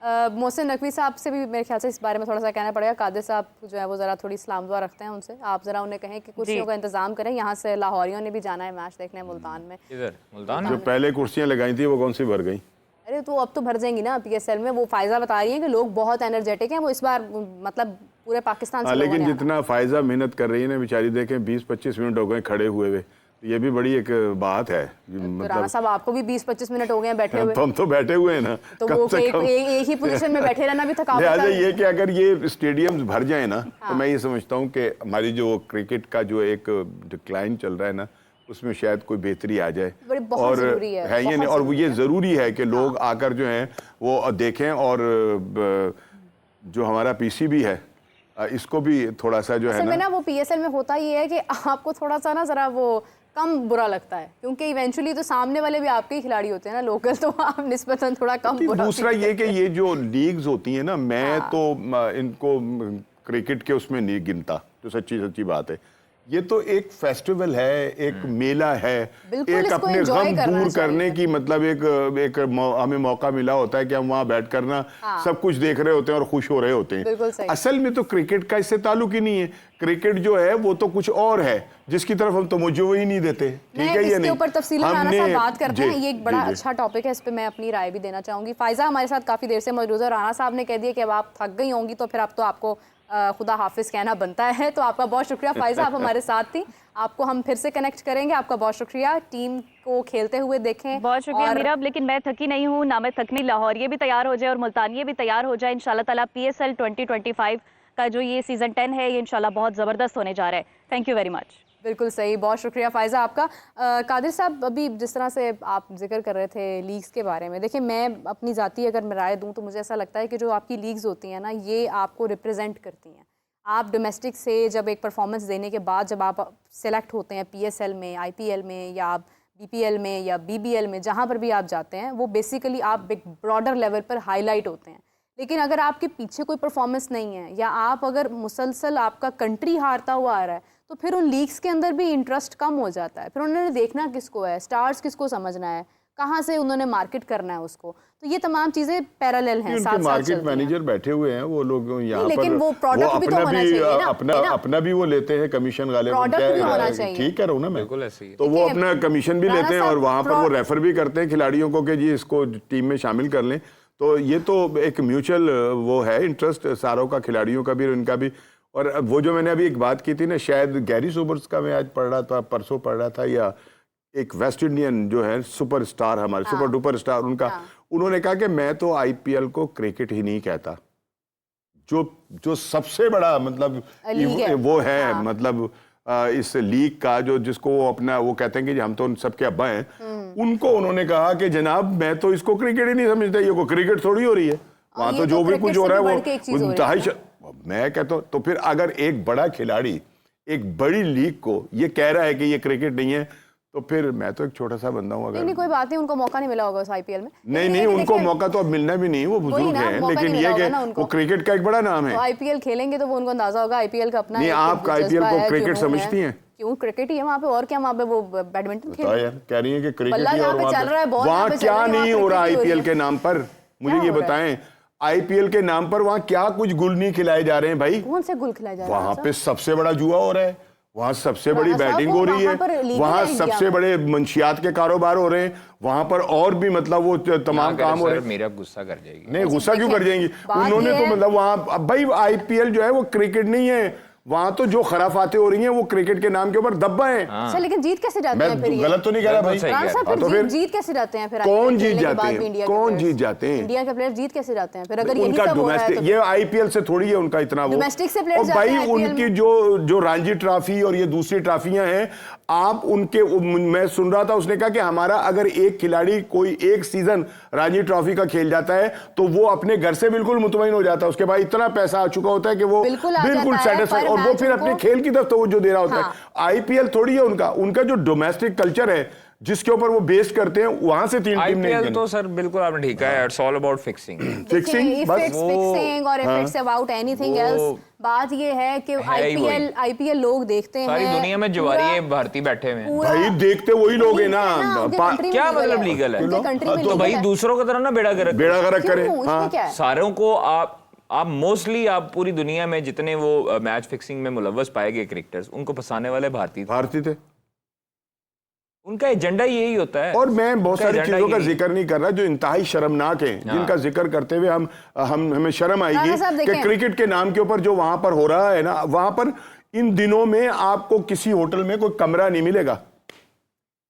मोहसिन नकवी साहब से भी मेरे ख्याल से इस बारे में थोड़ा सा कहना पड़ेगा। कादिर साहब जो है वो ज़रा थोड़ी सलाम दुआ रखते हैं उनसे, आप ज़रा उन्हें कहें कि कुर्सियों का इंतजाम करें। यहाँ से लाहौरियों ने भी जाना है मैच देखने मुल्तान में। इधर मुल्तान जो पहले कुर्सियाँ लगाई थी वो कौन सी भर गई? अरे तो अब तो भर जाएंगी ना PSL में। वो फायजा बता रही है कि लोग बहुत एनर्जेटिक हैं, वो इस बार मतलब पूरे पाकिस्तान से लेकिन जितना फायजा मेहनत कर रही है ना बेचारी, देखें 20-25 मिनट हो गए खड़े हुए। ये भी बड़ी एक बात है। तो राणा साहब आपको भी 20-25 मिनट हो गए हैं बैठे हुए। तो हम तो बैठे हुए हैं ना, तो वो एक ही पोजीशन में बैठे रहना भी थकावट है। ये कि अगर ये स्टेडियम भर जाए ना, तो मैं ये समझता हूँ कि हमारी जो क्रिकेट का जो एक डिक्लाइन चल रहा है ना, उसमें शायद कोई बेहतरी आ जाए। और है ये नहीं, और वो ये ज़रूरी है कि लोग आकर जो हैं वो देखें। और जो हमारा PCB है इसको भी थोड़ा सा जो है ना, वो PSL में होता ये है कि आपको थोड़ा सा ना ज़रा वो कम बुरा लगता है, क्योंकि इवेंचुअली तो सामने वाले भी आपके ही खिलाड़ी होते हैं ना, लोकल, तो आप निस्बतन थोड़ा कम बुरा। दूसरा ये कि ये जो लीग्स होती हैं ना, मैं तो इनको क्रिकेट के उसमें नहीं गिनता, जो सच्ची बात है। ये तो एक फेस्टिवल है, एक मेला है, एक अपने गम दूर करने की, मतलब एक हमें मौका मिला होता है कि हम वहाँ बैठ कर ना सब कुछ देख रहे होते हैं और खुश हो रहे होते हैं। असल में तो क्रिकेट का इससे ताल्लुक ही नहीं है। क्रिकेट जो है वो तो कुछ और है जिसकी तरफ हम तवज्जो ही नहीं देते। ठीक है, ये नहीं, ऊपर तफसील राना साहब बात करते हैं। ये एक बड़ा अच्छा टॉपिक है, इस पे मैं अपनी राय भी देना चाहूंगी। फायजा हमारे साथ काफी देर से मौजूद है। राना साहब ने कह दिया कि अब आप थक गई होंगी तो फिर अब तो आपको खुदा हाफिज कहना बनता है। तो आपका बहुत शुक्रिया फायजा, आप हमारे साथ थी। आपको हम फिर से कनेक्ट करेंगे। आपका बहुत शुक्रिया। टीम को खेलते हुए देखें। बहुत शुक्रिया मीरब, लेकिन मैं थकी नहीं हूँ ना, मैं थकनी। लाहौर ये भी तैयार हो जाए और मुल्तान ये भी तैयार हो जाए। इंशाल्लाह ताला PSL 2025 का जो ये सीज़न 10 है, ये इंशाल्लाह बहुत ज़बरदस्त होने जा रहा है। Thank you very much. बिल्कुल सही, बहुत शुक्रिया फायजा आपका। कादिर साहब, अभी जिस तरह से आप जिक्र कर रहे थे लीग्स के बारे में, देखिए मैं अपनी ज़ाती अगर मैं राय दूं तो मुझे ऐसा लगता है कि जो आपकी लीग्स होती हैं ना, ये आपको रिप्रेजेंट करती हैं। आप डोमेस्टिक से जब एक परफॉर्मेंस देने के बाद जब आप सेलेक्ट होते हैं PSL में, IPL में, या आप EPL में या BBL में, जहाँ पर भी आप जाते हैं, वो बेसिकली आप एक ब्रॉडर लेवल पर हाईलाइट होते हैं। लेकिन अगर आपके पीछे कोई परफॉर्मेंस नहीं है या आप अगर मुसलसल आपका कंट्री हारता हुआ आ रहा है, तो फिर उन लीग्स के अंदर भी इंटरेस्ट कम हो जाता है। फिर उन्होंने देखना किसको है, स्टार्स किसको समझना है, कहाँ से उन्होंने मार्केट करना है उसको। तो ये तमाम चीजें पैरेलल हैं, साथ साथ मार्केट चलती हैं। मैनेजर बैठे हुए हैं वो लोग यहाँ पर, लेकिन वो प्रोडक्ट भी तो अपना होना भी चाहिए ना, अपना भी वो लेते हैं कमीशन गालिब। प्रोडक्ट भी होना चाहिए। ठीक कह रहा हूँ ना मैं, बिल्कुल ऐसे ही है। तो वो अपना कमीशन भी लेते हैं और वहाँ पर वो रेफर भी करते हैं खिलाड़ियों को कि जी इसको टीम में शामिल कर लें। तो ये तो एक म्यूचुअल वो है इंटरेस्ट सारों का, खिलाड़ियों का भी और इनका भी। और वो जो मैंने अभी एक बात की थी ना, शायद गैरी सोबर्स का मैं आज पढ़ रहा था, परसों पढ़ रहा था, या एक वेस्ट इंडियन जो है सुपर स्टार हमारे, सुपर डुपर स्टार, उनका उन्होंने कहा कि मैं तो IPL को क्रिकेट ही नहीं कहता, जो सबसे बड़ा मतलब वो है मतलब इस लीग का जो जिसको वो अपना वो कहते हैं कि हम तो उन सबके अब्बा हैं, उनको उन्होंने कहा कि जनाब मैं तो इसको क्रिकेट ही नहीं समझता, ये को क्रिकेट थोड़ी हो रही है, वहां तो जो भी कुछ हो रहा है वो इंतहाई। मैं कहता हूँ तो फिर अगर एक बड़ा खिलाड़ी एक बड़ी लीग को ये कह रहा है कि ये क्रिकेट नहीं है, तो फिर मैं तो एक छोटा सा बंदा हूँ। अगर नहीं कोई बात नहीं, उनको मौका नहीं मिला होगा उस IPL में। नहीं उनको मौका तो अब मिलना भी नहीं, वो बुजुर्ग हैं, लेकिन ये कि वो क्रिकेट का एक बड़ा नाम है। IPL खेलेंगे तो वो उनको अंदाजा होगा IPL का अपना। नहीं आप IPL को क्रिकेट समझती हैं? क्यों, क्रिकेट ही है वहाँ पे, और क्या वहाँ पे वो बैडमिंटन खेल यार कह रही है कि क्रिकेट बल्ला ही, और जहाँ पे चल रहा है, बॉल वहाँ जहाँ पे चल क्या रही है, नहीं वहाँ हो रहा क्रिकेट ही हो IPL के नाम पर, मुझे ये बताएं IPL के नाम पर वहाँ क्या कुछ गुल नहीं खिलाए जा रहे हैं भाई? कौन से गुल खिलाए जा रहे हैं? वहाँ पे सबसे बड़ा जुआ हो रहा है, वहाँ सबसे बड़ी बैटिंग हो रही है, वहाँ सबसे बड़े मंशियात के कारोबार हो रहे हैं, वहाँ पर और भी मतलब वो तमाम काम हो रहे हैं। मेरा गुस्सा कर जाएगी। नहीं गुस्सा क्यों कर जाएंगी? उन्होंने तो मतलब वहाँ अब भाई IPL जो है वो क्रिकेट नहीं है, वहाँ तो जो खराफातें हो रही हैं वो क्रिकेट के नाम के ऊपर दब्बा है। अच्छा लेकिन जीत कैसे जाते हैं फिर? गलत तो नहीं कह रहा भाई? तो फिर जीत कैसे जाते हैं फिर? कौन जीत जाते हैं? कौन जीत जाते हैं? इंडिया के प्लेयर जीत कैसे जाते हैं फिर? अगर उनका डोमेस्टिक, ये IPL से थोड़ी है उनका इतना वो डोमेस्टिक से प्लेयर जाते हैं। भाई उनकी जो रणजी ट्रॉफी और ये दूसरी ट्रॉफियां हैं, आप उनके, मैं सुन रहा था उसने कहा कि हमारा अगर एक खिलाड़ी कोई एक सीजन रणजी ट्रॉफी का खेल जाता है तो वो अपने घर से बिल्कुल मुतमईन हो जाता है, उसके बाद इतना पैसा आ चुका होता है कि वो बिल्कुल सेटिस्फाइड, और वो फिर अपने खेल की तरफ तवज्जो दे रहा होता है। IPL थोड़ी है उनका जो डोमेस्टिक कल्चर है जिसके ऊपर वो बेस करते हैं, वहां से तीन टीम नहीं। IPL तो सर बिल्कुल आपने ठीक है, इट्स ऑल अबाउट फिक्सिंग बस फिक्सिंग और if it's about anything else. बात ये है कि IPL लोग देखते हैं, सारी दुनिया में जुआरी भारतीय बैठे हुए हैं भाई, देखते वही लोग हैं ना। क्या मतलब लीगल है? तो भाई दूसरों की तरह ना बेड़ा गर्क करें सारों को। आप मोस्टली आप पूरी दुनिया में जितने वो मैच फिक्सिंग में मुलव्वस पाए गए क्रिकेटर्स, उनको फंसाने वाले भारतीय थे। उनका एजेंडा यही होता है। और मैं बहुत सारी चीजों का जिक्र नहीं कर रहा जो इंतहाई शर्मनाक है, जिनका जिक्र करते हुए हमें शर्म आएगी कि क्रिकेट के नाम के ऊपर जो वहां पर हो रहा है ना, वहां पर इन दिनों में आपको किसी होटल में कोई कमरा नहीं मिलेगा।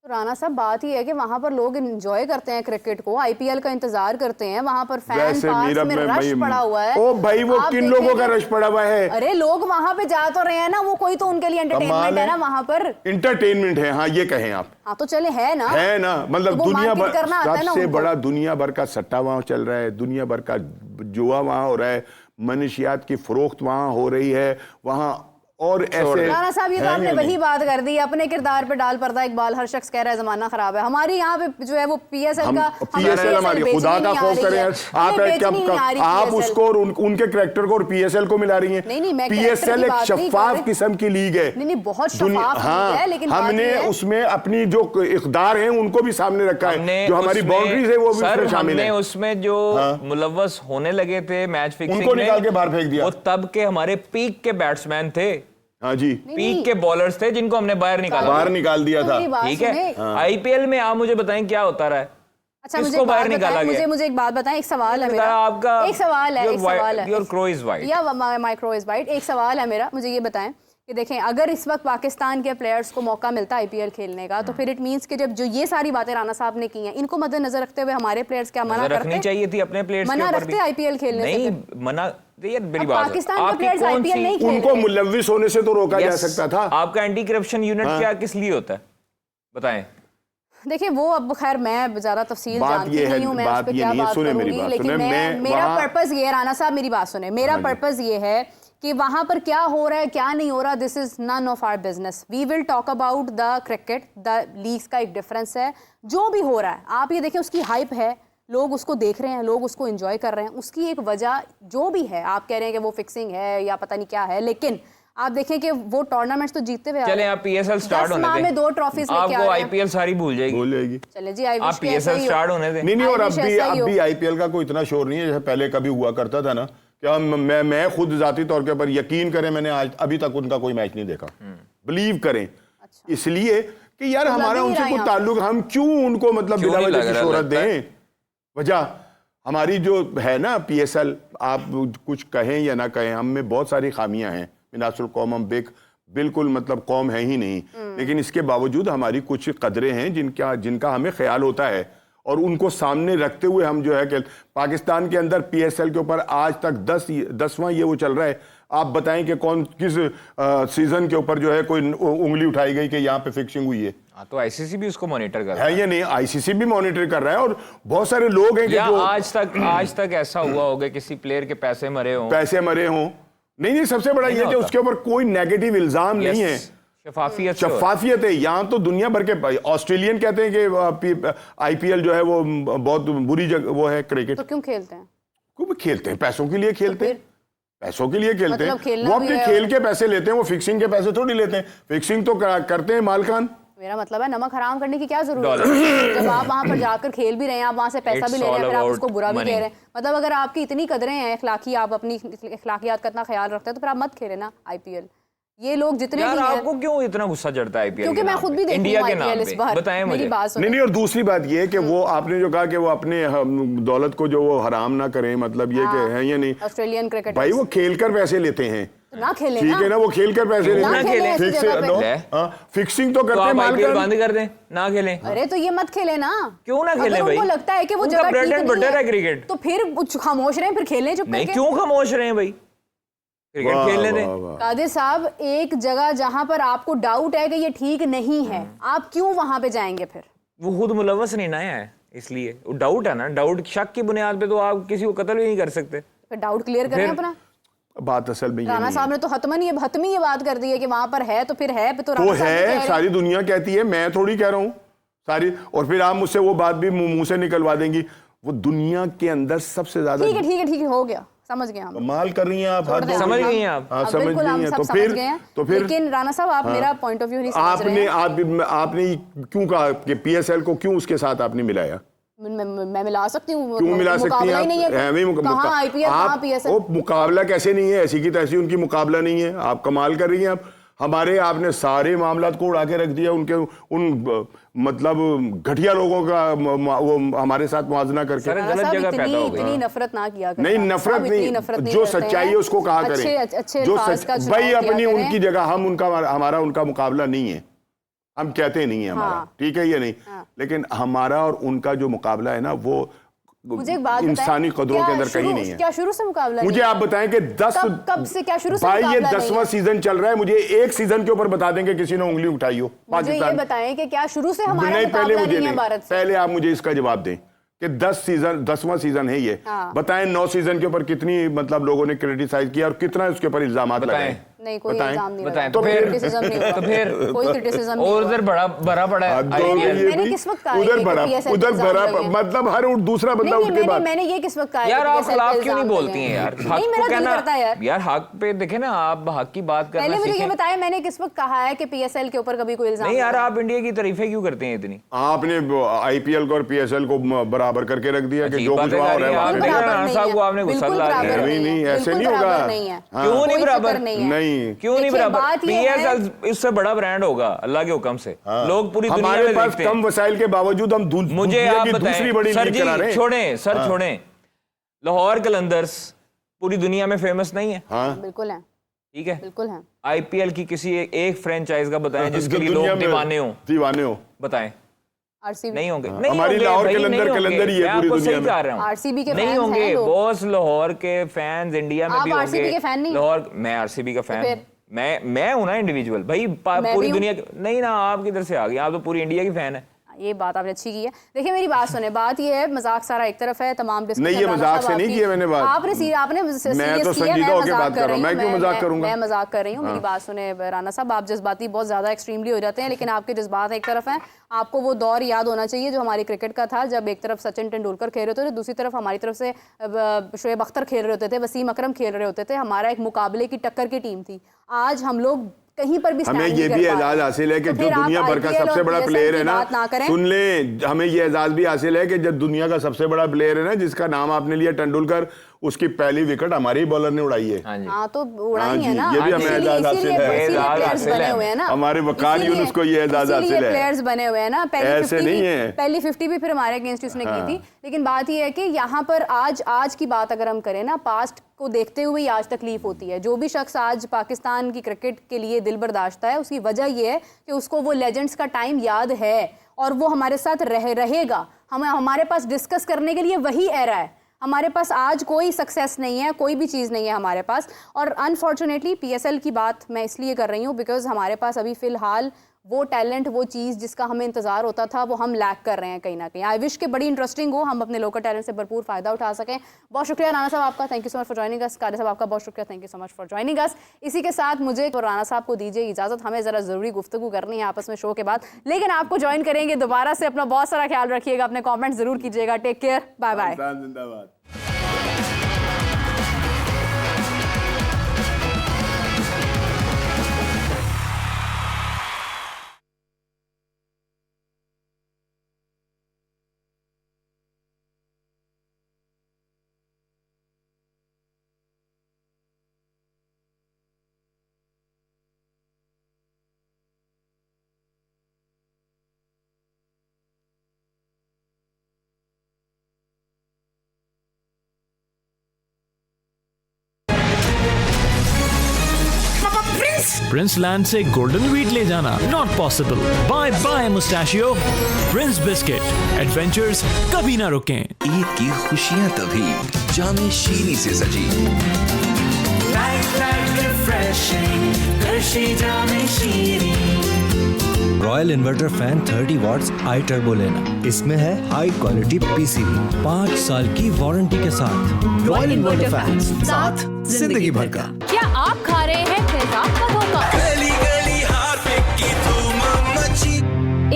तो राना साहब बात ही है कि वहां पर लोग एंजॉय करते हैं क्रिकेट को, IPL का इंतजार करते हैं, वहां पर फैन पास में रश पड़ा हुआ है। ओ भाई वो किन लोगों का रश पड़ा हुआ है? अरे लोग वहां पे जा तो रहे हैं ना, वो कोई तो उनके लिए एंटरटेनमेंट है ना वहां पर। एंटरटेनमेंट है, हाँ ये कहें आप। हाँ तो चले है ना मतलब तो दुनिया भर सबसे बड़ा दुनिया भर का सट्टा वहां चल रहा है, दुनिया भर का जुआ वहां हो रहा है, मनशियात की फरोख्त वहां हो रही है वहां। और ऐसे राना साहब ये तो आपने वही बात कर दी, अपने किरदार पे डाल पर्दा इकबाल। हर शख्स कह रहा है जमाना खराब है। हमारी यहाँ पे जो है वो PSL का, PSL हमारी खुदा का खौफ करें आप उसको और उनके कैरेक्टर को और PSL को मिला रही हैं। नहीं PSL एक शफाफ किस्म की लीग है। नहीं बहुत शफाफ है, लेकिन हमने उसमें अपनी जो इक़दार हैं उनको भी सामने रखा है, जो हमारी बाउंड्रीज है वो भी शामिल है। उसमें जो मुलव्वस होने लगे थे मैच फिक्सिंग उनको निकाल के बाहर फेंक दिया। वो तब के हमारे पीक के बैट्समैन थे, हाँ जी, पीक के बॉलर्स थे जिनको हमने बाहर निकाल दिया था। ठीक है, IPL में आप मुझे बताएं क्या होता रहा है? अच्छा मुझे बाहर निकाला गया? मुझे एक बात बताएं, एक सवाल है मेरा, आपका एक सवाल है योर क्रो इज वाइट या माय क्रो इज वाइट। एक सवाल है मेरा, मुझे ये बताएं कि देखें अगर इस वक्त पाकिस्तान के प्लेयर्स को मौका मिलता है IPL खेलने का, तो फिर इट मींस कि जब जो ये सारी बातें राना साहब ने की हैं, इनको मद्देनजर रखते हुए हमारे प्लेयर्स क्या मना रखनी चाहिए थी? अपने प्लेयर्स मना रखते IPL खेलने से? नहीं मना, ये मेरी बात है, पाकिस्तान के प्लेयर्स IPL नहीं खेल रहे, उनको मुलव्विस होने से तो रोका जा सकता था। आपका एंटी करप्शन यूनिट क्या किस लिए होता है बताएं? देखिए वो अब खैर मैं ज्यादा तफसील जानती नहीं हूँ, मैं उस पर क्या बात करूंगी, लेकिन मेरा पर्पस ये है, राना साहब मेरी बात सुने, मेरा पर्पस ये है कि वहाँ पर क्या हो रहा है क्या नहीं हो रहा, this is none of our business. We will talk about the cricket, the leagues का एक डिफरेंस है। जो भी हो रहा है आप ये देखें, उसकी हाइप है, लोग उसको देख रहे हैं, लोग उसको एंजॉय कर रहे हैं, उसकी एक वजह जो भी है, आप कह रहे हैं कि वो फिक्सिंग है या पता नहीं क्या है, लेकिन आप देखें कि वो टूर्नामेंट्स तो जीतते हुए चले आप पीएसएल स्टार्ट होने दें, में 2 ट्रॉफीज लेके आ आपको रहे हैं। आईपीएल सारी भूल जाएगी। चले जी, आप पीएसएल स्टार्ट होने दें। नहीं और I wish अब ऐसा ही हो। भी आईपीएल का कोई इतना शोर नहीं है जैसे पहले कभी हुआ करता था ना। क्या मैं खुद जाती तौर के ऊपर यकीन करें, मैंने आज अभी तक उनका कोई मैच नहीं देखा। बिलीव करें, इसलिए कि यार हमारा उनसे कोई ताल्लुक, हम क्यों उनको मतलब बिला वजह की शोहरत दें। वजह हमारी जो है ना पीएसएल, आप कुछ कहें या ना कहें, हम में बहुत सारी खामियां हैं। मिनासुल कौम हम बिल्कुल मतलब कौम है ही नहीं, लेकिन इसके बावजूद हमारी कुछ कदरें हैं जिनका हमें ख्याल होता है, और उनको सामने रखते हुए हम जो है कि पाकिस्तान के अंदर पीएसएल के ऊपर आज तक 10वां ये वो चल रहा है। आप बताएं कि किस सीजन के ऊपर जो है कोई उंगली उठाई गई कि यहाँ पे फिक्सिंग हुई है। तो आईसीसी भी उसको मॉनिटर कर रहा है या नहीं? आईसीसी भी मॉनिटर कर रहा है, और बहुत सारे लोग हैं कि या जो आज तक ऐसा हुआ होगा किसी प्लेयर के पैसे मरे हों। नहीं, सबसे बड़ा ये कि उसके ऊपर कोई नेगेटिव इल्जाम नहीं है, शफाफियत है। यहाँ तो दुनिया भर के ऑस्ट्रेलियन कहते हैं कि आईपीएल जो है वो बहुत बुरी जगह वो है क्रिकेट। तो क्यों खेलते हैं? क्यों खेलते हैं? पैसों के लिए खेलते हैं, पैसों के लिए खेलते मतलब हैं। वो अपने खेल के पैसे लेते हैं, वो फिक्सिंग के पैसे थोड़ी लेते हैं। फिक्सिंग तो करते हैं मालकान। मेरा मतलब है नमक हराम करने की क्या जरूरत है? जब आप वहां पर जाकर खेल भी रहे हैं, आप वहां से पैसा भी ले रहे हैं, फिर आप उसको बुरा भी कह रहे हैं। मतलब अगर आपकी इतनी कदरें हैं अखलाकी, आप अपनी अखलाकियात का इतना ख्याल रखते हैं, तो फिर आप मत खेलें ना आईपीएल। ये लोग जितने यार भी हैं, आपको क्यों इतना गुस्सा चढ़ता है आईपीएल? क्योंकि मैं खुद भी देखती इंडिया हूं के आईपीएल नाम इस पे बार। बताएं मुझे। मेरी बात सुनो। नहीं, और दूसरी बात ये है कि वो आपने जो कहा कि वो अपने दौलत को जो वो हराम ना करें, मतलब ये कि है या नहीं? ऑस्ट्रेलियन क्रिकेट भाई वो खेलकर पैसे लेते हैं, ना खेले ठीक है ना, वो खेलकर पैसे लेते ना खेलें। हैं। फिक्सिंग तो करते हैं आईपीएल मालकान। बंद कर दें, ना खेलें। अरे तो ये मत खेले ना। क्यों ना खेलें अगर भाई? उनको लगता है कि वो उनका जगह ब्रेड ठीक एंड नहीं बटर है है क्रिकेट। तो फिर खामोश रहें, फिर खेलें चुप नहीं, करके। क्यों खामोश रहे हैं भाई? क्रिकेट खेलने दें। कादिर साहब, एक जगह जहां पर आपको डाउट है कि ये ठीक नहीं है, आप क्यों वहां पे जाएंगे? फिर वो खुद मुलव्वस नहीं ना है, इसलिए वो डाउट है ना। डाउट शक की बुनियाद पे तो आप किसी को कत्ल भी नहीं कर सकते। फिर डाउट क्लियर करें अपना। बात असल में ये राना नहीं साहब ने तो हतमी ये बात कर दी है कि वहां पर है तो फिर है, तो तो है, सारी दुनिया कहती है, मैं थोड़ी कह रहा हूँ सारी। और फिर आप मुझसे वो बात भी मुंह से निकलवा देंगी। वो दुनिया के अंदर सबसे ज्यादा ठीक है, हो गया, समझ गए हम। कमाल कर रही हैं आप, समझ गई हैं आप? हाँ, समझ बिल्कुल, हम गई हैं। सब समझ गए हैं। तो फिर लेकिन राना साहब, आप मेरा पॉइंट ऑफ व्यू नहीं समझ रहे हैं। आपने क्यों कहा कि पीएसएल को क्यों उसके साथ आपने मिलाया? मैं मिला सकती हूँ, क्यों मिला सकती हैं आप? कहाँ आईपीएल, कहाँ पीएसएल? वो मुकाबला कैसे नहीं है? ऐसी की तैसी उनकी मुकाबला नहीं है। आप कमाल कर रही हैं। आप आपने सारे मामलात को उड़ा के रख दिया, उनके उन मतलब घटिया लोगों का वो हमारे साथ मुआवजा करके। गलत जगह पैदा हो गई। इतनी नफरत ना किया करें। नहीं, नफरत नहीं, जो सच्चाई है उसको कहा करें। अच्छे जो भाई अपनी उनकी जगह, हम हमारा उनका मुकाबला नहीं है, हम कहते नहीं है हमारा, ठीक है ये नहीं, लेकिन हमारा और उनका जो मुकाबला है ना, वो मुझे एक बात इंसानी कदरों के अंदर कहीं नहीं है। क्या शुरू से मुकाबला मुझे आप बताएं कि कब से, क्या शुरू से भाई ये मुकाबला 10वां सीजन चल रहा है, मुझे एक सीजन के ऊपर बता दें कि किसी ने उंगली उठाई हो मुझे ये बताएं कि क्या शुरू से हमारा नहीं, पहले मुकाबला मुझे नहीं है भारत से? पहले आप मुझे इसका जवाब दें कि 10वां सीजन है ये। बताएं 9 सीजन के ऊपर कितनी मतलब लोगों ने क्रिटिसाइज किया और कितना उसके ऊपर इल्जाम लगाए? नहीं, कोई इल्जाम नहीं बताएं। लगा। तो फिर कोई क्रिटिसिज्म नहीं। और उधर भरा पड़ा है। मैंने किस वक्त कहा उधर भरा मतलब हर दूसरा बंदा उठ के बात। मैंने ये किस वक्त कहा? यार आप खिलाफ क्यों नहीं बोलती हैं यार? नहीं, मेरा दिल करता है यार हक पे देखे ना, आप हक की बात करना पहले मुझे ये सीखें। बताया मैंने किस वक्त कहा है कि पीएसएल के ऊपर कभी कोई इल्जाम नहीं यार, आप इंडिया की तारीफें क्यों करते हैं इतनी? आपने आईपीएल को और पीएसएल को बराबर करके रख दिया कि जो कुछ हुआ हो रहा है। आपने गुस्सा ला दिया। नहीं, ऐसे नहीं होगा। क्यों नहीं बराबर? नहीं, क्यों नहीं बराबर? पीएसएल इससे बड़ा ब्रांड होगा अल्लाह के हुक्म से। लोग पूरी दुनिया में देखते हैं। कम वसाइल के बावजूद हम मुझे आप दूसरी बड़ी सर लीग चला रहे हैं। छोड़ें, लाहौर कलंदर्स पूरी दुनिया में फेमस नहीं है? बिल्कुल है, ठीक है, बिल्कुल है। आईपीएल की किसी एक फ्रेंचाइज का बताएं जिसके लिए लोग दीवाने हो, बताएं। आरसीबी नहीं होंगे। हमारी लाहौर कलंदर ही है पूरी दुनिया में। आरसीबी के नहीं होंगे बॉस, लाहौर के फैंस इंडिया में भी होंगे। आरसीबी के फैन नहीं? लाहौर, मैं आरसीबी का फैन, मैं हूं ना इंडिविजुअल भाई, पूरी दुनिया नहीं ना। आप किधर से आ गए? आप तो पूरी इंडिया की फैन है। ये बात आपने अच्छी की है। देखिए मेरी बात सुने, बात ये है, मजाक सारा एक तरफ है, तमाम नहीं ये मजाक से नहीं किया मैंने बात। आपने मैं तो संजीदा होकर बात कर रहा हूँ, मैं क्यों मजाक करूंगा? मैं मजाक कर रही हूँ। मेरी बात सुने राना साहब, आप जज्बाती बहुत ज्यादा एक्सट्रीमली हो जाते हैं, लेकिन आपके जज्बात एक तरफ हैं। आपको वो दौर याद होना चाहिए जो हमारी क्रिकेट का था, जब एक तरफ सचिन तेंदुलकर खेल रहे होते थे, दूसरी तरफ हमारी तरफ से शोएब अख्तर खेल रहे होते थे, वसीम अकरम खेल रहे होते थे। हमारा एक मुकाबले की टक्कर की टीम थी। आज हम लोग कहीं पर भी हमें ये भी एजाज हासिल है कि जो दुनिया भर का सबसे बड़ा प्लेयर है ना, सुन ले, हमें ये एजाज भी हासिल है कि जब दुनिया का सबसे बड़ा प्लेयर है ना, जिसका नाम आपने लिया तेंदुलकर, उसकी पहली विकेट हमारे ही बॉलर ने उड़ाई है। हाँ तो उड़ाई है ना, ये भी हमें एजाज हासिल है। हमारे वकार यूनुस को ये एजाज हासिल है। प्लेयर्स बने हुए हैं ना, ऐसे नहीं है। पहली 50 भी फिर हमारे अगेंस्ट उसने की थी। लेकिन बात ये है कि यहाँ पर आज की बात अगर हम करें ना, पास्ट को देखते हुए आज तकलीफ होती है। जो भी शख्स आज पाकिस्तान की क्रिकेट के लिए दिल बर्दाश्त है, उसकी वजह यह है कि उसको वो लेजेंड्स का टाइम याद है और वो हमारे साथ रहेगा। हमारे पास डिस्कस करने के लिए वही एरा है। हमारे पास आज कोई सक्सेस नहीं है, कोई भी चीज़ नहीं है हमारे पास। और अनफॉर्चुनेटली PSL की बात मैं इसलिए कर रही हूँ बिकॉज हमारे पास अभी फ़िलहाल वो टैलेंट, वो चीज़ जिसका हमें इंतज़ार होता था, वो हम लैक कर रहे हैं कहीं ना कहीं। आई विश के बड़ी इंटरेस्टिंग हो, हम अपने लोकल टैलेंट से भरपूर फ़ायदा उठा सकें। बहुत शुक्रिया राना साहब आपका, thank you so much for joining us. Qadir साहब आपका बहुत शुक्रिया, thank you so much for joining us. इसी के साथ मुझे और राना साहब को दीजिए इजाज़त, हमें ज़रा ज़रूरी गुफ्तगू करनी है आपस में शो के बाद, लेकिन आपको ज्वाइन करेंगे दोबारा से। अपना बहुत सारा ख्याल रखिएगा, अपने कॉमेंट ज़रूर कीजिएगा। Take care, bye bye. जिंदाबाद। प्रिंस लैंड से गोल्डन वीट ले जाना not possible. Bye bye Moustachio, Prince biscuit, adventures कभी ना रुकें। ईद की खुशियां तभी जामे शीनी से सजी। रॉयल इन्वर्टर फैन 30 वॉट्स आई टर्बो लेना, इसमें है हाई क्वालिटी PCB, 5 साल की वारंटी के साथ। रॉयल इन्वर्टर फैन, साथ जिंदगी भर का। क्या आप खा रहे हैं तेजाब का धोखा? गली गली हार्पिक की धूम मची।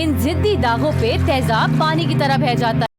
इन जिद्दी दागों पे तेजाब पानी की तरह बह जाता है।